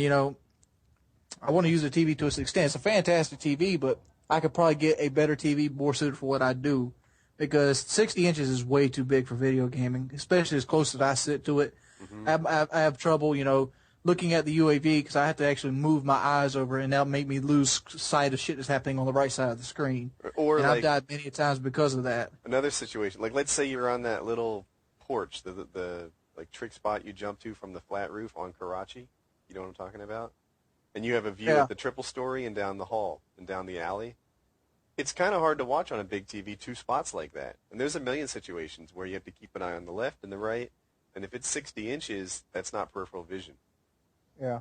Speaker 2: I want to use the TV to its extent. It's a fantastic TV, but I could probably get a better TV more suited for what I do. Because 60 inches is way too big for video gaming, especially as close as I sit to it. I have trouble, looking at the UAV because I have to actually move my eyes over, and that'll make me lose sight of shit that's happening on the right side of the screen. And I've died many times because of that.
Speaker 1: Another situation, like let's say you're on that little porch, the like trick spot you jump to from the flat roof on Karachi. You know what I'm talking about? And you have a view of the triple story and down the hall and down the alley. It's kind of hard to watch on a big TV 2 spots like that. And there's a million situations where you have to keep an eye on the left and the right. And if it's 60 inches, that's not peripheral vision.
Speaker 4: Yeah.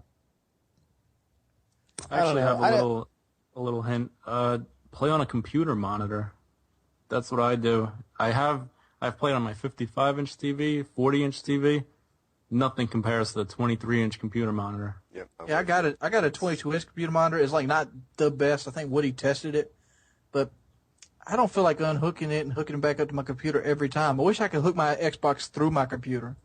Speaker 3: I actually have a little hint. Play on a computer monitor. That's what I do. I've played on my 55-inch TV, 40-inch TV. Nothing compares to the 23-inch computer monitor.
Speaker 1: Yep.
Speaker 2: Yeah, I got a 22-inch computer monitor. It's like not the best. I think Woody tested it. But I don't feel like unhooking it and hooking it back up to my computer every time. I wish I could hook my Xbox through my computer.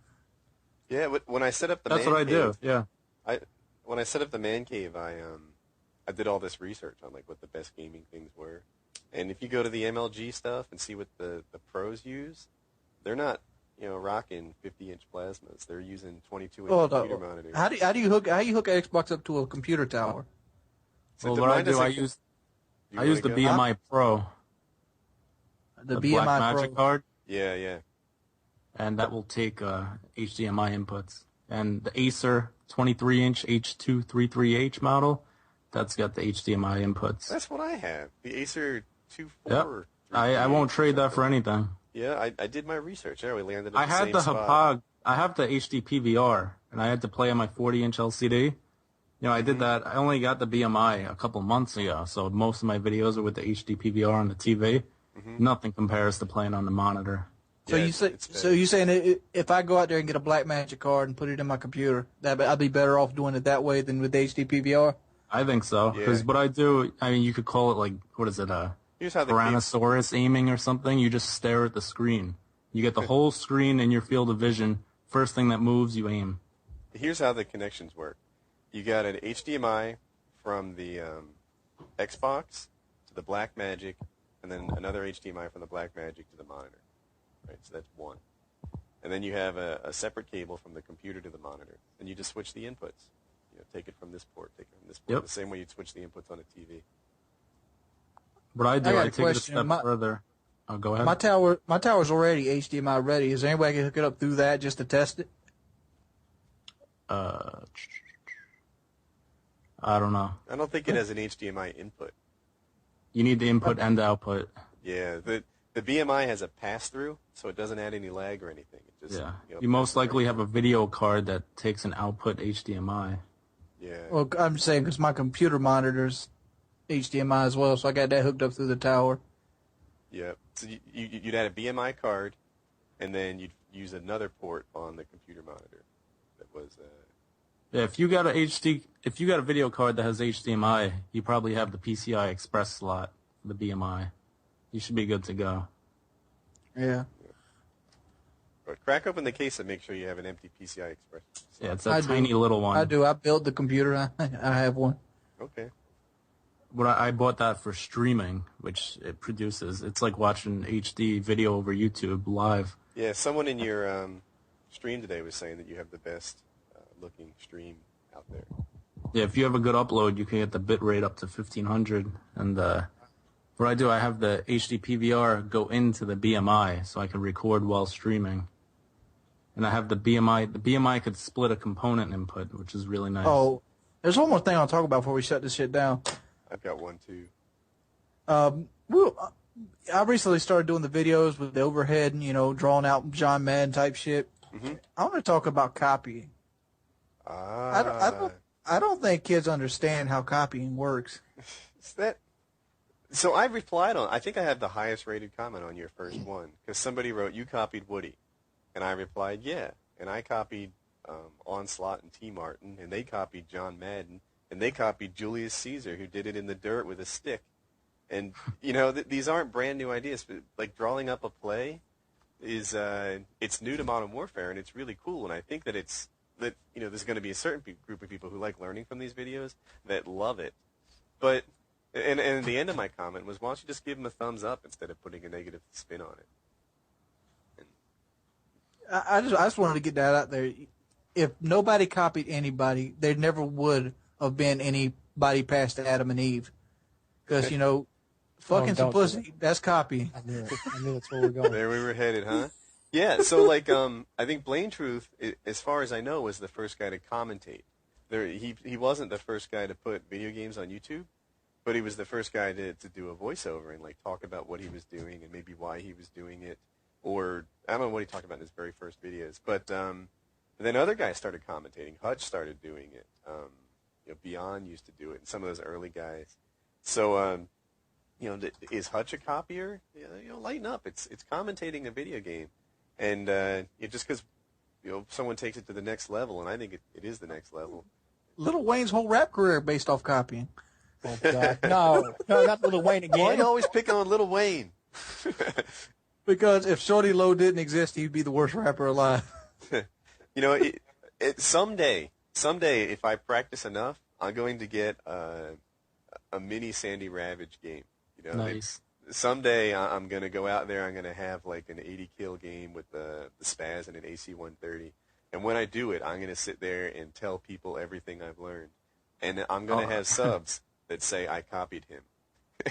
Speaker 1: Yeah, when I set up the
Speaker 3: That's
Speaker 1: man
Speaker 3: what I
Speaker 1: cave,
Speaker 3: do, yeah.
Speaker 1: When I set up the man cave, I did all this research on like what the best gaming things were. And if you go to the MLG stuff and see what the pros use, they're not, rocking 50-inch plasmas. They're using 22-inch computer monitors.
Speaker 2: How do you hook an Xbox up to a computer tower?
Speaker 3: So what I do, I use the BMI Pro.
Speaker 2: The
Speaker 3: BMI Black
Speaker 2: Pro.
Speaker 3: Magic card.
Speaker 1: Yeah.
Speaker 3: And that will take HDMI inputs. And the Acer 23-inch H233H model, that's got the HDMI inputs.
Speaker 1: That's what I have. The Acer 2.4.
Speaker 3: Yep. I won't trade that for anything.
Speaker 1: Yeah, I did my research. Yeah, we landed at
Speaker 3: I
Speaker 1: the
Speaker 3: had
Speaker 1: same
Speaker 3: the
Speaker 1: spot.
Speaker 3: I have the HD PVR, and I had to play on my 40-inch LCD. I did that. I only got the BMI a couple months ago, so most of my videos are with the HD PVR on the TV. Nothing compares to playing on the monitor.
Speaker 2: So you saying if I go out there and get a Blackmagic card and put it in my computer, that I'd be better off doing it that way than with the HD PVR?
Speaker 3: I think so, because what I do, you could call it like, what is it, Tyrannosaurus aiming or something. You just stare at the screen. You get the whole screen in your field of vision. First thing that moves, you aim.
Speaker 1: Here's how the connections work. You got an HDMI from the Xbox to the Blackmagic, and then another HDMI from the Blackmagic to the monitor. Right, so that's one. And then you have a separate cable from the computer to the monitor, and you just switch the inputs. Take it from this port, take it from this port, the same way you'd switch the inputs on a TV.
Speaker 3: What I do, I take it a step further. Oh, go ahead.
Speaker 2: My tower's already HDMI ready. Is there any way I can hook it up through that just to test it?
Speaker 3: I don't know.
Speaker 1: I don't think it has an HDMI input.
Speaker 3: You need the input and the output.
Speaker 1: Yeah, the BMI has a pass-through, so it doesn't add any lag or anything. It just,
Speaker 3: you most likely have a video card that takes an output HDMI.
Speaker 1: Yeah.
Speaker 2: Well, I'm saying because my computer monitors HDMI as well, so I got that hooked up through the tower.
Speaker 1: Yeah. So you'd add a BMI card, and then you'd use another port on the computer monitor. That was.
Speaker 3: Yeah, if you got a video card that has HDMI, you probably have the PCI Express slot for the BMI. You should be good to go.
Speaker 2: Yeah.
Speaker 1: But crack open the case and make sure you have an empty PCI Express slot.
Speaker 3: Yeah, it's a tiny little one.
Speaker 2: I do. I built the computer. I have one.
Speaker 1: Okay.
Speaker 3: I bought that for streaming, which it produces. It's like watching HD video over YouTube live.
Speaker 1: Yeah, someone in your stream today was saying that you have the best looking stream out there.
Speaker 3: Yeah, if you have a good upload, you can get the bit rate up to 1500. And what I do, I have the HD PVR go into the BMI so I can record while streaming. And I have the BMI. The BMI could split a component input, which is really nice.
Speaker 2: Oh, there's one more thing I'll talk about before we shut this shit down.
Speaker 1: I've got one too.
Speaker 2: I recently started doing the videos with the overhead and, drawing out John Madden type shit.
Speaker 1: Mm-hmm.
Speaker 2: I want to talk about copying. I don't think kids understand how copying works.
Speaker 1: So I replied I think I had the highest rated comment on your first one, because somebody wrote, you copied Woody. And I replied, yeah. And I copied Onslaught and T. Martin, and they copied John Madden, and they copied Julius Caesar, who did it in the dirt with a stick. And, these aren't brand new ideas, but like drawing up a play is, it's new to Modern Warfare, and it's really cool. And I think that there's going to be a certain group of people who like learning from these videos that love it. But, and the end of my comment was, why don't you just give them a thumbs up instead of putting a negative spin on it?
Speaker 2: I just wanted to get that out there. If nobody copied anybody, there never would have been anybody past Adam and Eve. Because, fucking simplicity, that's copying.
Speaker 4: I knew that's where we're going.
Speaker 1: There we were headed, huh? Yeah, so I think Blaine Truth, as far as I know, was the first guy to commentate. He wasn't the first guy to put video games on YouTube, but he was the first guy to do a voiceover and talk about what he was doing and maybe why he was doing it. Or I don't know what he talked about in his very first videos, but then other guys started commentating. Hutch started doing it. Beyond used to do it, and some of those early guys. So, is Hutch a copier? Lighten up. It's commentating a video game, and just because someone takes it to the next level, and I think it is the next level.
Speaker 2: Lil Wayne's whole rap career based off copying.
Speaker 4: Oh God, no, not Lil Wayne again.
Speaker 1: Why do you always pick on Lil Wayne?
Speaker 2: Because if Shorty Low didn't exist, he'd be the worst rapper alive.
Speaker 1: Someday, if I practice enough, I'm going to get a mini Sandy Ravage game.
Speaker 3: Nice.
Speaker 1: Someday I'm going to go out there. I'm going to have an 80 kill game with the Spaz and an AC-130. And when I do it, I'm going to sit there and tell people everything I've learned. And I'm going to have subs that say I copied him.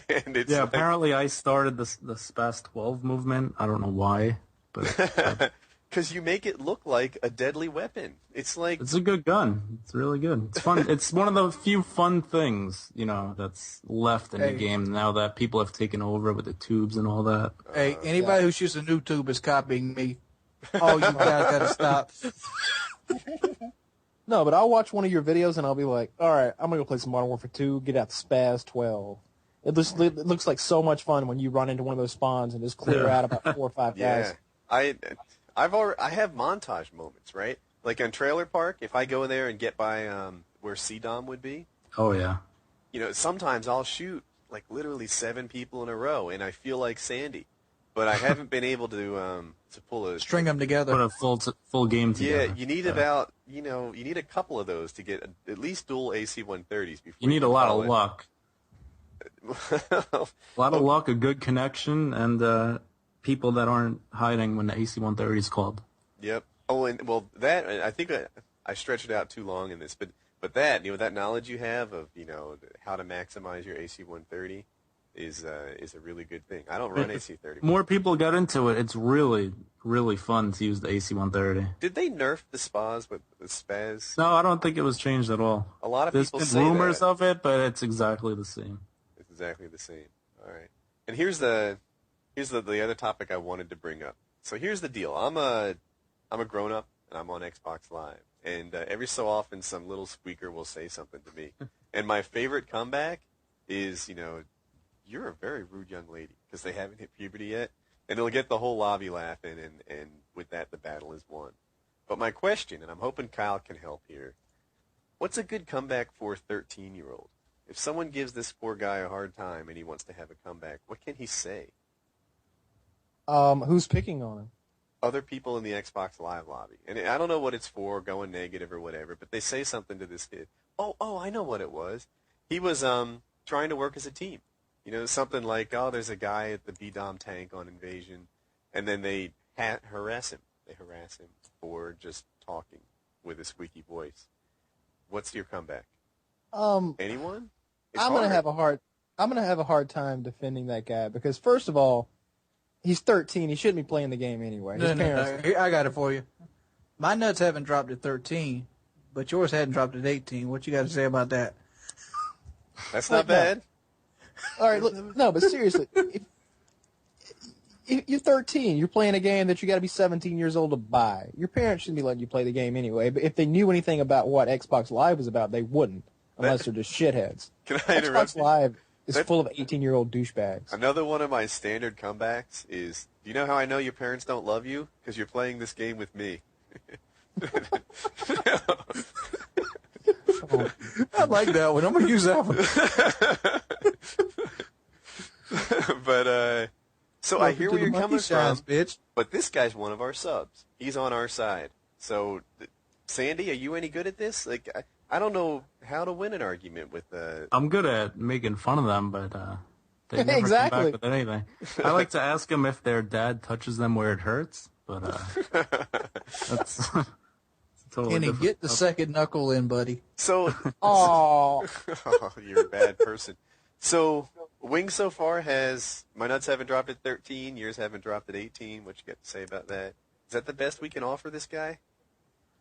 Speaker 1: And it's
Speaker 3: apparently I started the Spaz 12 movement. I don't know why, but
Speaker 1: because you make it look like a deadly weapon. It's
Speaker 3: a good gun. It's really good. It's fun. It's one of the few fun things that's left in the game now that people have taken over with the tubes and all that.
Speaker 2: Hey, anybody who shoots a new tube is copying me. Oh, you guys got to stop.
Speaker 4: No, but I'll watch one of your videos and I'll be like, all right, I'm going to go play some Modern Warfare 2, get out the Spaz 12. It looks like so much fun when you run into one of those spawns and just clear out about 4 or 5 guys.
Speaker 1: Yeah. I have montage moments, right? Like on Trailer Park, if I go in there and get by where CDOM would be.
Speaker 3: Oh, yeah.
Speaker 1: You know, sometimes I'll shoot like literally 7 people in a row, and I feel like Sandy. But I haven't been able to pull a...
Speaker 2: String them together.
Speaker 3: Put a full game together.
Speaker 1: Yeah, you need about, you need a couple of those to get at least dual AC-130s before
Speaker 3: You need a lot of
Speaker 1: it.
Speaker 3: luck. A lot of luck, a good connection, and people that aren't hiding when the AC-130 is called.
Speaker 1: Yep. Oh, and well, that I think I stretched it out too long in this, but that that knowledge you have of how to maximize your AC-130 is a really good thing. I don't run AC-30.
Speaker 3: More people get into it. It's really, really fun to use the AC-130.
Speaker 1: Did they nerf the SPAs with the Spaz?
Speaker 3: No, I don't think it was changed at all.
Speaker 1: A lot of
Speaker 3: There's
Speaker 1: people
Speaker 3: been
Speaker 1: say
Speaker 3: rumors
Speaker 1: that.
Speaker 3: of it, but it's exactly the same.
Speaker 1: It's exactly the same. All right. And here's the other topic I wanted to bring up. So here's the deal. I'm a grown up and I'm on Xbox Live, and every so often some little squeaker will say something to me, and my favorite comeback is you're a very rude young lady, because they haven't hit puberty yet, and it'll get the whole lobby laughing, and with that the battle is won. But my question, and I'm hoping Kyle can help here, what's a good comeback for a 13-year-old? If someone gives this poor guy a hard time and he wants to have a comeback, what can he say?
Speaker 4: Who's picking on him?
Speaker 1: Other people in the Xbox Live lobby. And I don't know what it's for, going negative or whatever, but they say something to this kid. Oh, I know what it was. He was trying to work as a team. Something like, there's a guy at the BDOM tank on Invasion, and then they harass him. They harass him for just talking with a squeaky voice. What's your comeback? Anyone?
Speaker 4: I'm gonna have a hard time defending that guy, because first of all, he's 13. He shouldn't be playing the game anyway. His parents.
Speaker 2: No. I got it for you. My nuts haven't dropped at 13, but yours hadn't dropped at 18. What you got to say about that?
Speaker 1: That's not bad.
Speaker 4: All right, look, no, but seriously, if you're 13, you're playing a game that you got to be 17 years old to buy. Your parents shouldn't be letting you play the game anyway. But if they knew anything about what Xbox Live was about, they wouldn't, unless they're just shitheads.
Speaker 1: Can I interrupt
Speaker 4: Xbox
Speaker 1: you?
Speaker 4: Live is full of 18-year-old douchebags.
Speaker 1: Another one of my standard comebacks is, do you know how I know your parents don't love you? Because you're playing this game with me.
Speaker 2: I like that one. I'm going to use that one.
Speaker 1: But, so I hear where you're coming from,
Speaker 2: bitch.
Speaker 1: but this guy's one of our subs. He's on our side. So, Sandy, are you any good at this? Like, I don't know how to win an argument with
Speaker 3: I'm good at making fun of them, but they never
Speaker 4: Exactly.
Speaker 3: come back with anything. I like to ask them if their dad touches them where it hurts, but that's totally
Speaker 2: Kenny,
Speaker 3: different.
Speaker 2: get the second knuckle in, buddy.
Speaker 1: So,
Speaker 4: Oh,
Speaker 1: you're a bad person. So, Wing so far my nuts haven't dropped at 13, yours haven't dropped at 18. What you got to say about that? Is that the best we can offer this guy?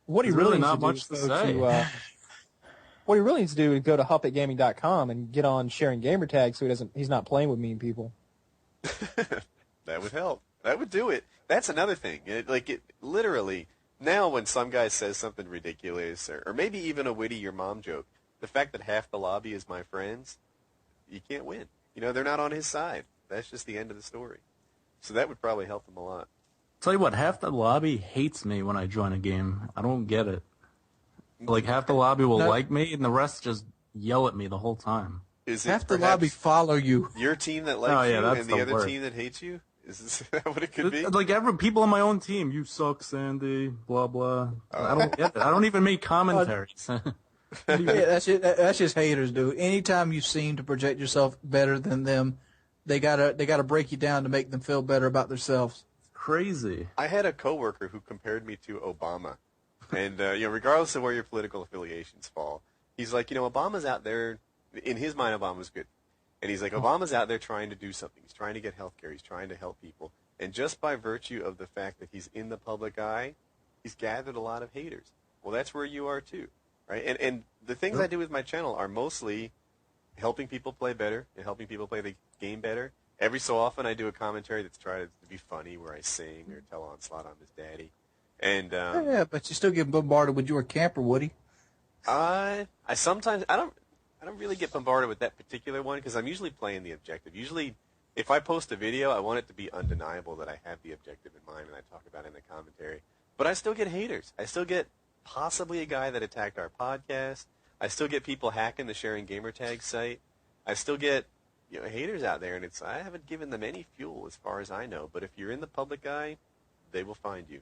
Speaker 4: what he
Speaker 3: There's
Speaker 4: really
Speaker 3: really
Speaker 4: needs
Speaker 3: not
Speaker 4: to do
Speaker 3: much
Speaker 4: is
Speaker 3: to say.
Speaker 4: what he really needs to do is go to huppetgaming.com and get on sharing gamer tags so he's not playing with mean people.
Speaker 1: That would help. That would do it. That's another thing. Literally, now when some guy says something ridiculous, or maybe even a witty your mom joke, the fact that half the lobby is my friends, you can't win. They're not on his side. That's just the end of the story. So that would probably help him a lot.
Speaker 3: Tell you what, half the lobby hates me when I join a game. I don't get it. Like, half the lobby will like me, and the rest just yell at me the whole time.
Speaker 1: Is it
Speaker 2: Half the
Speaker 1: perhaps
Speaker 2: lobby follow you.
Speaker 1: your team that likes you
Speaker 3: that's
Speaker 1: and the
Speaker 3: the
Speaker 1: other
Speaker 3: worst.
Speaker 1: team that hates you? Is that what it could be?
Speaker 3: Like, people on my own team, you suck, Sandy, blah, blah. I don't get it. I don't even make commentaries.
Speaker 2: Yeah, that's just haters, dude. Anytime you seem to project yourself better than them, they gotta break you down to make them feel better about themselves.
Speaker 3: Crazy.
Speaker 1: I had a coworker who compared me to Obama, and regardless of where your political affiliations fall, he's like, Obama's out there. In his mind, Obama's good, and he's like, Obama's out there trying to do something. He's trying to get health care. He's trying to help people, and just by virtue of the fact that he's in the public eye, he's gathered a lot of haters. Well, that's where you are too, right? And the things I do with my channel are mostly helping people play better and helping people play the game better, every so often I do a commentary that's trying to be funny, where I sing or tell Onslaught I'm his daddy. And
Speaker 2: yeah, but you still get bombarded with your camper, Woody.
Speaker 1: I sometimes I don't really get bombarded with that particular one because I'm usually playing the objective. Usually, if I post a video, I want it to be undeniable that I have the objective in mind and I talk about it in the commentary. But I still get haters. I still get possibly a guy that attacked our podcast. I still get people hacking the Sharing Gamertag site. I still get haters out there, and I haven't given them any fuel as far as I know. But if you're in the public eye, they will find you.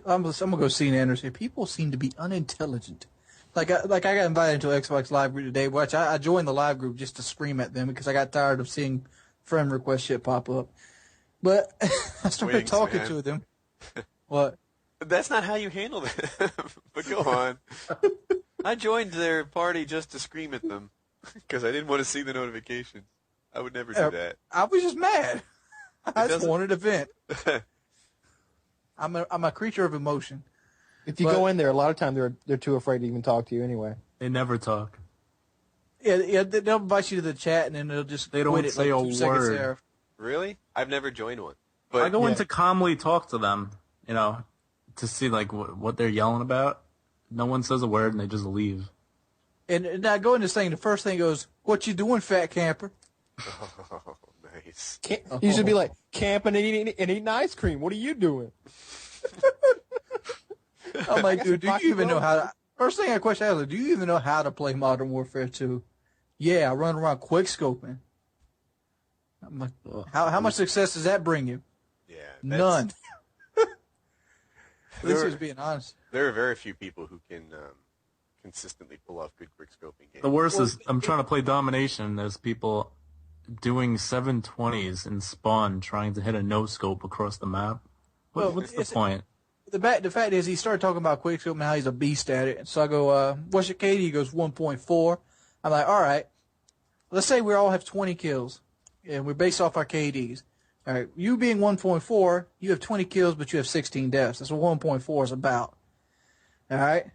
Speaker 2: I'm gonna go see Anders here. People seem to be unintelligent. Like I got invited into an Xbox Live group today. Which I joined the live group just to scream at them because I got tired of seeing friend request shit pop up. But I started talking to them. What?
Speaker 1: That's not how you handle it. But go on. I joined their party just to scream at them because I didn't want to see the notifications. I would never do that.
Speaker 2: I was just mad. I just wanted to vent. I'm a creature of emotion.
Speaker 4: If you go in there, a lot of times they're too afraid to even talk to you anyway.
Speaker 3: They never talk.
Speaker 2: Yeah, they'll invite you to the chat and then they
Speaker 3: don't say a word.
Speaker 2: There.
Speaker 1: Really? I've never joined one. But
Speaker 3: I go in to calmly talk to them, to see like what they're yelling about. No one says a word and they just leave.
Speaker 2: And I go in this thing. The first thing goes, "What you doing, fat camper?"
Speaker 1: Oh, nice.
Speaker 4: You should be like camping and eating ice cream. What are you doing?
Speaker 2: I'm like, dude, do you even know how to... First thing I question is, do you even know how to play Modern Warfare 2? Yeah, I run around quick-scoping. I'm like, how much success does that bring you?
Speaker 1: Yeah.
Speaker 2: None. At least he was being honest.
Speaker 1: There are very few people who can consistently pull off good quick-scoping games.
Speaker 3: The worst is I'm trying to play Domination. There's people doing 720s in Spawn trying to hit a no-scope across the map. What's the point?
Speaker 2: The fact is, he started talking about quickscope and how he's a beast at it. And so I go, what's your KD? He goes, 1.4. I'm like, all right. Let's say we all have 20 kills, and we're based off our KDs. All right, you being 1.4, you have 20 kills, but you have 16 deaths. That's what 1.4 is about. All right?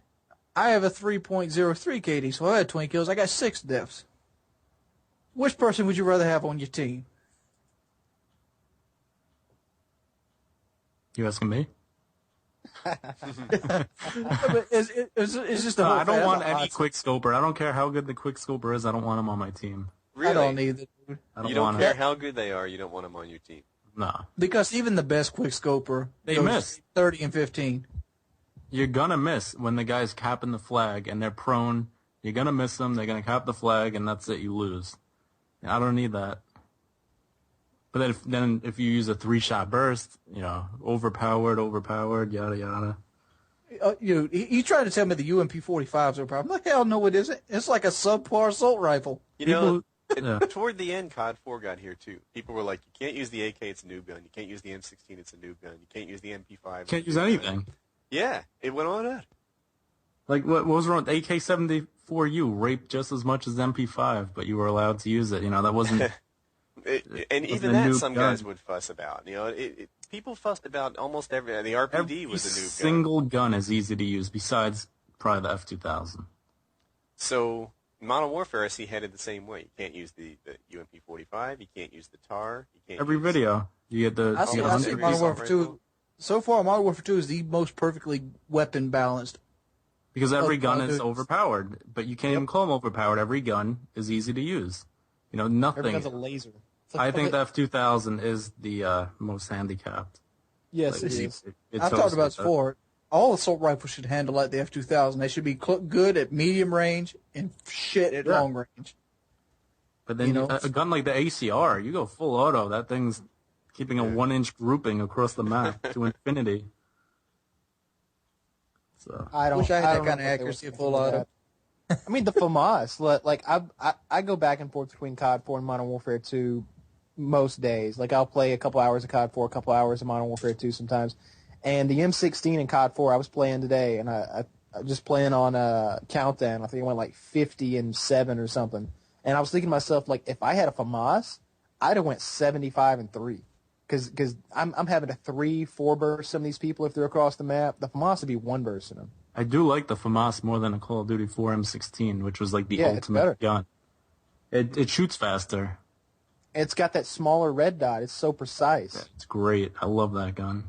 Speaker 2: I have a 3.03 KD, so I had 20 kills. I got 6 deaths. Which person would you rather have on your team?
Speaker 3: You asking me?
Speaker 2: It's just
Speaker 3: I don't want any quickscoper. I don't care how good the quickscoper is. I don't want him on my team.
Speaker 1: Really?
Speaker 2: I don't either.
Speaker 1: You don't care how good they are. You don't want them on your team.
Speaker 3: No.
Speaker 2: Because even the best quickscoper,
Speaker 3: they miss
Speaker 2: 30 and 15.
Speaker 3: You're gonna miss when the guy's capping the flag and they're prone. You're gonna miss them. They're gonna cap the flag, and that's it. You lose. I don't need that. But then if you use a 3-shot burst, overpowered, yada yada.
Speaker 2: You tried to tell me the UMP-45s are a problem. Like, hell no, it isn't. It's like a subpar assault rifle.
Speaker 1: Toward the end, COD 4 got here too. People were like, you can't use the AK, it's a noob gun. You can't use the M16, it's a noob gun. You can't use the MP5.
Speaker 3: Can't use anything.
Speaker 1: Gun. Yeah, it went on that.
Speaker 3: Like, what was wrong? The AK-74U raped just as much as MP5, but you were allowed to use it. That wasn't...
Speaker 1: and even that, some guys would fuss about. People fussed about almost every. The RPD was a new gun.
Speaker 3: Single gun is easy to use, besides probably the F2000.
Speaker 1: So Modern Warfare, I see, headed the same way. You can't use the UMP-45. You can't use the TAR. You can't.
Speaker 3: Every video you get the.
Speaker 2: I see Modern Warfare 2. So far, Modern Warfare 2 is the most perfectly weapon balanced.
Speaker 3: Because every gun is overpowered, but you can't even call them overpowered. Every gun is easy to use. Nothing.
Speaker 4: Every gun's a laser.
Speaker 3: I think the F2000 is the most handicapped.
Speaker 4: Yes, it is.
Speaker 2: I've talked about this before. All assault rifles should handle like the F2000. They should be good at medium range and shit at long range.
Speaker 3: But then a gun like the ACR, you go full auto. That thing's keeping a 1-inch grouping across the map to infinity. So
Speaker 2: I wish I had that kind of accuracy at full auto.
Speaker 4: I mean, the FAMAS. Like I go back and forth between COD 4 and Modern Warfare 2 most days. Like, I'll play a couple hours of COD 4, a couple hours of Modern Warfare 2 sometimes. And the M16 in COD 4 I was playing today, and I just playing on Countdown. I think I went like 50-7 or something. And I was thinking to myself, like, if I had a FAMAS, I'd have went 75-3. Because I'm having a 3-4 burst some of these people if they're across the map. The FAMAS would be 1 burst in them.
Speaker 3: I do like the FAMAS more than a Call of Duty 4 M16, which was like the ultimate gun. It shoots faster.
Speaker 4: It's got that smaller red dot. It's so precise.
Speaker 3: It's great. I love that gun.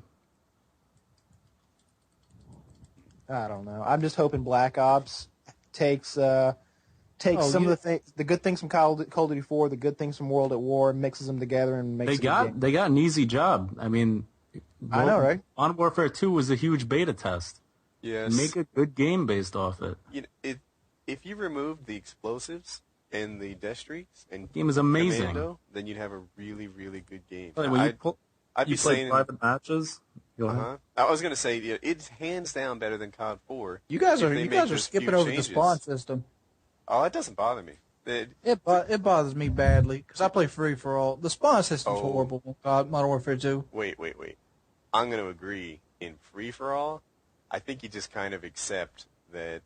Speaker 4: I don't know. I'm just hoping Black Ops takes some of the good things from Call of Duty 4, the good things from World at War, mixes them together and makes
Speaker 3: they got an easy job. I mean,
Speaker 4: I know, right?
Speaker 3: Modern Warfare 2 was a huge beta test.
Speaker 1: Yes.
Speaker 3: Make a good game based off it.
Speaker 1: If you removed the explosives and the death streaks and
Speaker 3: game is amazing,
Speaker 1: Commando, then you'd have a really, really good game.
Speaker 3: Like, when
Speaker 1: I'd be saying
Speaker 3: private matches.
Speaker 1: I was going to say it's hands down better than COD 4.
Speaker 2: You guys are skipping over the spawn system.
Speaker 1: Oh, it doesn't bother me.
Speaker 2: It bothers me badly because I play free for all. The spawn system's horrible in Modern Warfare 2.
Speaker 1: Wait. I'm going to agree. In free for all, I think you just kind of accept that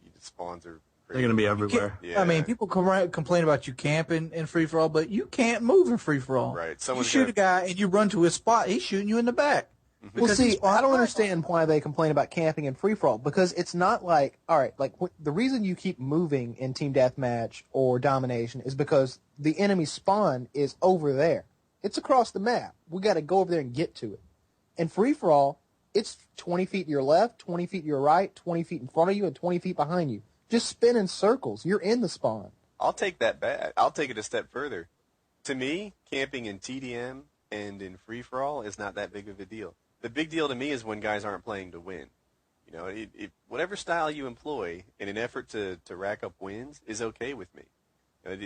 Speaker 1: the spawns are.
Speaker 3: They're going to be everywhere.
Speaker 2: Yeah. I mean, people complain about you camping in free for all, but you can't move in free for all.
Speaker 1: Right.
Speaker 2: You shoot a guy and you run to his spot. He's shooting you in the back.
Speaker 4: Well, see, I don't understand why they complain about camping in free-for-all, because it's not like, all right, like the reason you keep moving in Team Deathmatch or Domination is because the enemy spawn is over there. It's across the map. We got to go over there and get to it. In free-for-all, it's 20 feet to your left, 20 feet to your right, 20 feet in front of you, and 20 feet behind you. Just spin in circles. You're in the spawn.
Speaker 1: I'll take that back. I'll take it a step further. To me, camping in TDM and in free-for-all is not that big of a deal. The big deal to me is when guys aren't playing to win. You know, whatever style you employ in an effort to rack up wins is okay with me.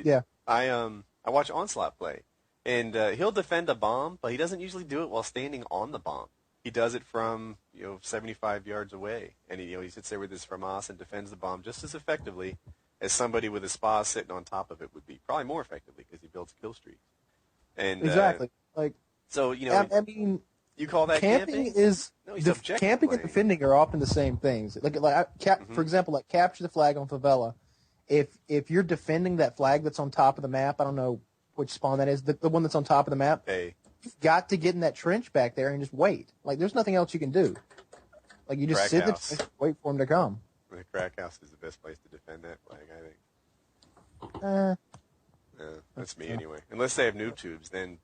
Speaker 4: Yeah.
Speaker 1: I watch Onslaught play, and he'll defend a bomb, but he doesn't usually do it while standing on the bomb. He does it from 75 yards away, and he sits there with his FAMAS and defends the bomb just as effectively as somebody with a SPA sitting on top of it would be. Probably more effectively because he builds kill streaks. And
Speaker 4: exactly.
Speaker 1: I mean. You call that camping?
Speaker 4: Camping and defending are often the same things. For example, like capture the flag on favela. If you're defending that flag that's on top of the map, I don't know which spawn that is, the one that's on top of the map.
Speaker 1: Hey.
Speaker 4: You've got to get in that trench back there and just wait. Like there's nothing else you can do. Like you just sit there and wait for him to come.
Speaker 1: The crack house is the best place to defend that flag, I think. That's me anyway. Unless they have noob tubes, then.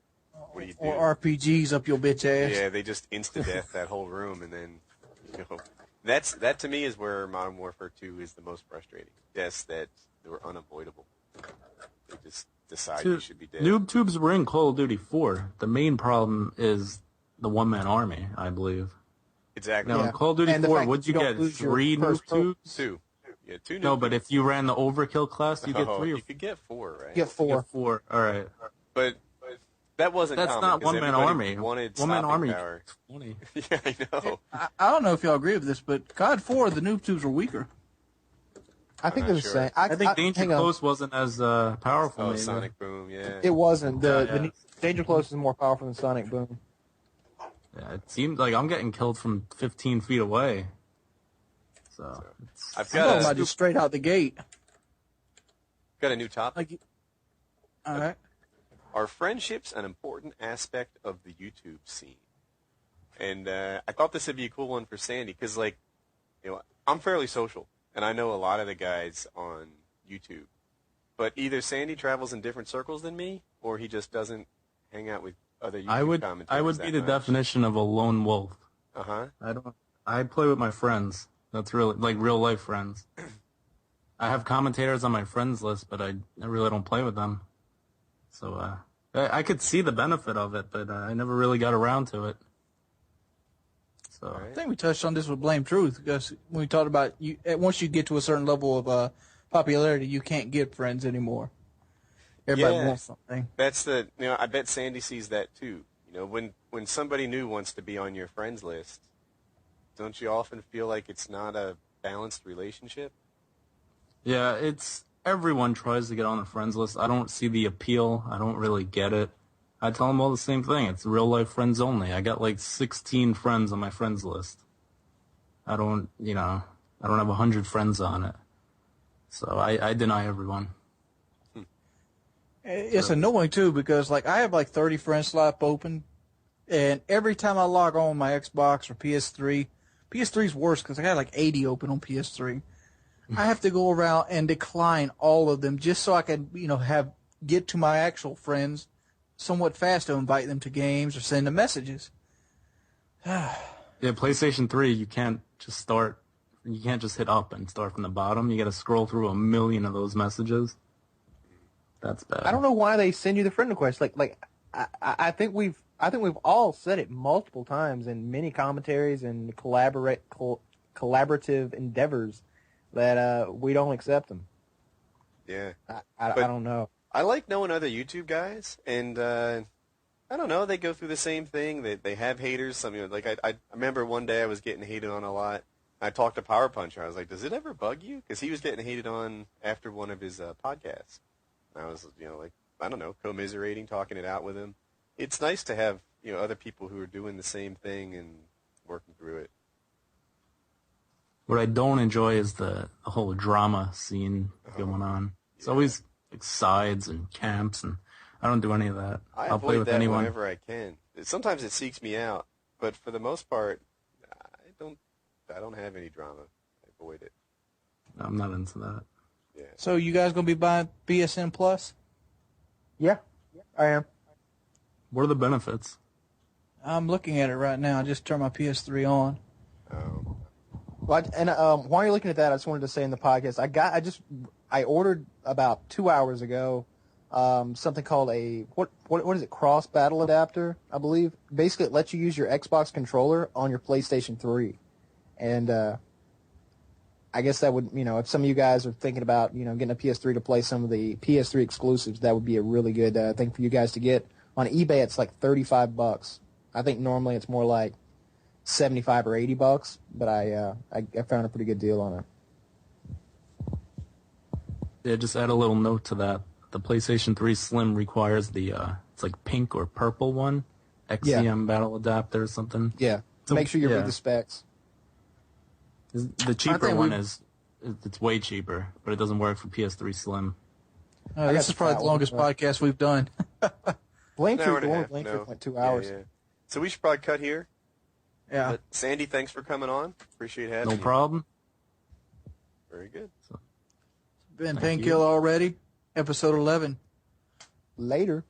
Speaker 1: What do you do?
Speaker 2: Or RPGs up your bitch ass.
Speaker 1: Yeah, they just insta-death that whole room, and then, that to me is where Modern Warfare 2 is the most frustrating. Deaths that were unavoidable. They just decide you should be dead.
Speaker 3: Noob tubes were in Call of Duty 4. The main problem is the one-man army, I believe.
Speaker 1: Exactly.
Speaker 3: Now, in Call of Duty 4, would you get 3 noob tubes?
Speaker 1: 2. Yeah, 2 noob
Speaker 3: No, but if you ran the overkill class, you get 3 or 4.
Speaker 1: You could get 4, right?
Speaker 4: You get 4.
Speaker 3: You get 4, all right.
Speaker 1: But that wasn't
Speaker 3: That's
Speaker 1: common,
Speaker 3: not one-man army.
Speaker 1: One-man
Speaker 3: army.
Speaker 1: Power.
Speaker 3: 20.
Speaker 1: Yeah, I know.
Speaker 2: I don't know if y'all agree with this, but COD 4, the noob tubes were weaker.
Speaker 4: I think they're the same.
Speaker 3: I think Danger Close wasn't as powerful.
Speaker 1: Oh, Sonic Boom, yeah.
Speaker 4: It wasn't. The Danger Close is more powerful than Sonic Boom.
Speaker 3: Yeah, it seems like I'm getting killed from 15 feet away. So
Speaker 2: I'm talking about just straight out the gate.
Speaker 1: Got a new topic.
Speaker 2: All right.
Speaker 1: Are friendships an important aspect of the YouTube scene? And I thought this would be a cool one for Sandy because, I'm fairly social, and I know a lot of the guys on YouTube. But either Sandy travels in different circles than me, or he just doesn't hang out with other YouTube commentators.
Speaker 3: I would be the definition of a lone wolf.
Speaker 1: Uh-huh.
Speaker 3: I play with my friends. That's really, real life friends. I have commentators on my friends list, but I really don't play with them. So I could see the benefit of it, but I never really got around to it. So
Speaker 2: I think we touched on this with Blame Truth because when we talked about once you get to a certain level of popularity, you can't get friends anymore. Everybody wants something.
Speaker 1: That's I bet Sandy sees that too. When somebody new wants to be on your friends list, don't you often feel like it's not a balanced relationship?
Speaker 3: Yeah, everyone tries to get on the friends list. I don't see the appeal. I don't really get it. I tell them all the same thing. It's real life friends only. I got 16 friends on my friends list. I don't have 100 friends on it. So I deny everyone.
Speaker 2: It's annoying too because I have 30 friend slot open, and every time I log on my Xbox or PS3's worse because I got 80 open on PS3. I have to go around and decline all of them just so I can, have get to my actual friends somewhat fast to invite them to games or send them messages.
Speaker 3: Yeah, PlayStation 3, you can't just hit up and start from the bottom. You got to scroll through a million of those messages. That's bad.
Speaker 4: I don't know why they send you the friend request. I think we've all said it multiple times in many commentaries and collaborative endeavors that we don't accept them.
Speaker 1: Yeah.
Speaker 4: I don't know.
Speaker 1: I like knowing other YouTube guys, and I don't know, they go through the same thing. They have haters. I remember one day I was getting hated on a lot. I talked to Power Puncher. I was like, does it ever bug you? Because he was getting hated on after one of his podcasts. I was, I don't know, commiserating, talking it out with him. It's nice to have, other people who are doing the same thing and working through it.
Speaker 3: What I don't enjoy is the whole drama scene going on. It's always like sides and camps, and I don't do any of that. I'll play with anyone
Speaker 1: whenever I can. Sometimes it seeks me out, but for the most part, I don't have any drama. I avoid it.
Speaker 3: I'm not into that.
Speaker 1: Yeah.
Speaker 2: So you guys going to be buying BSN Plus?
Speaker 4: Yeah, I am.
Speaker 3: What are the benefits?
Speaker 2: I'm looking at it right now. I just turned my PS3 on.
Speaker 1: Oh.
Speaker 4: Well, while you're looking at that, I just wanted to say in the podcast, I ordered about 2 hours ago something called a what is it? Cross Battle Adapter, I believe. Basically, it lets you use your Xbox controller on your PlayStation 3, and I guess that would, if some of you guys are thinking about, getting a PS3 to play some of the PS3 exclusives, that would be a really good thing for you guys to get. On eBay, it's like $35. I think normally it's more like $75 or $80, but I found a pretty good deal on it.
Speaker 3: Yeah, just add a little note to that. The PlayStation 3 Slim requires the it's like pink or purple one, XCM Battle Adapter or something.
Speaker 4: Yeah, so make sure you read the specs.
Speaker 3: The cheaper one it's way cheaper, but it doesn't work for PS3 Slim.
Speaker 2: This is probably the longest podcast we've done.
Speaker 4: Blinkford went 2 hours.
Speaker 1: Yeah. So we should probably cut here.
Speaker 2: Yeah.
Speaker 1: But Sandy, thanks for coming on. Appreciate having you.
Speaker 3: No problem.
Speaker 1: Very good.
Speaker 2: Been Painkiller already, episode 11.
Speaker 4: Later.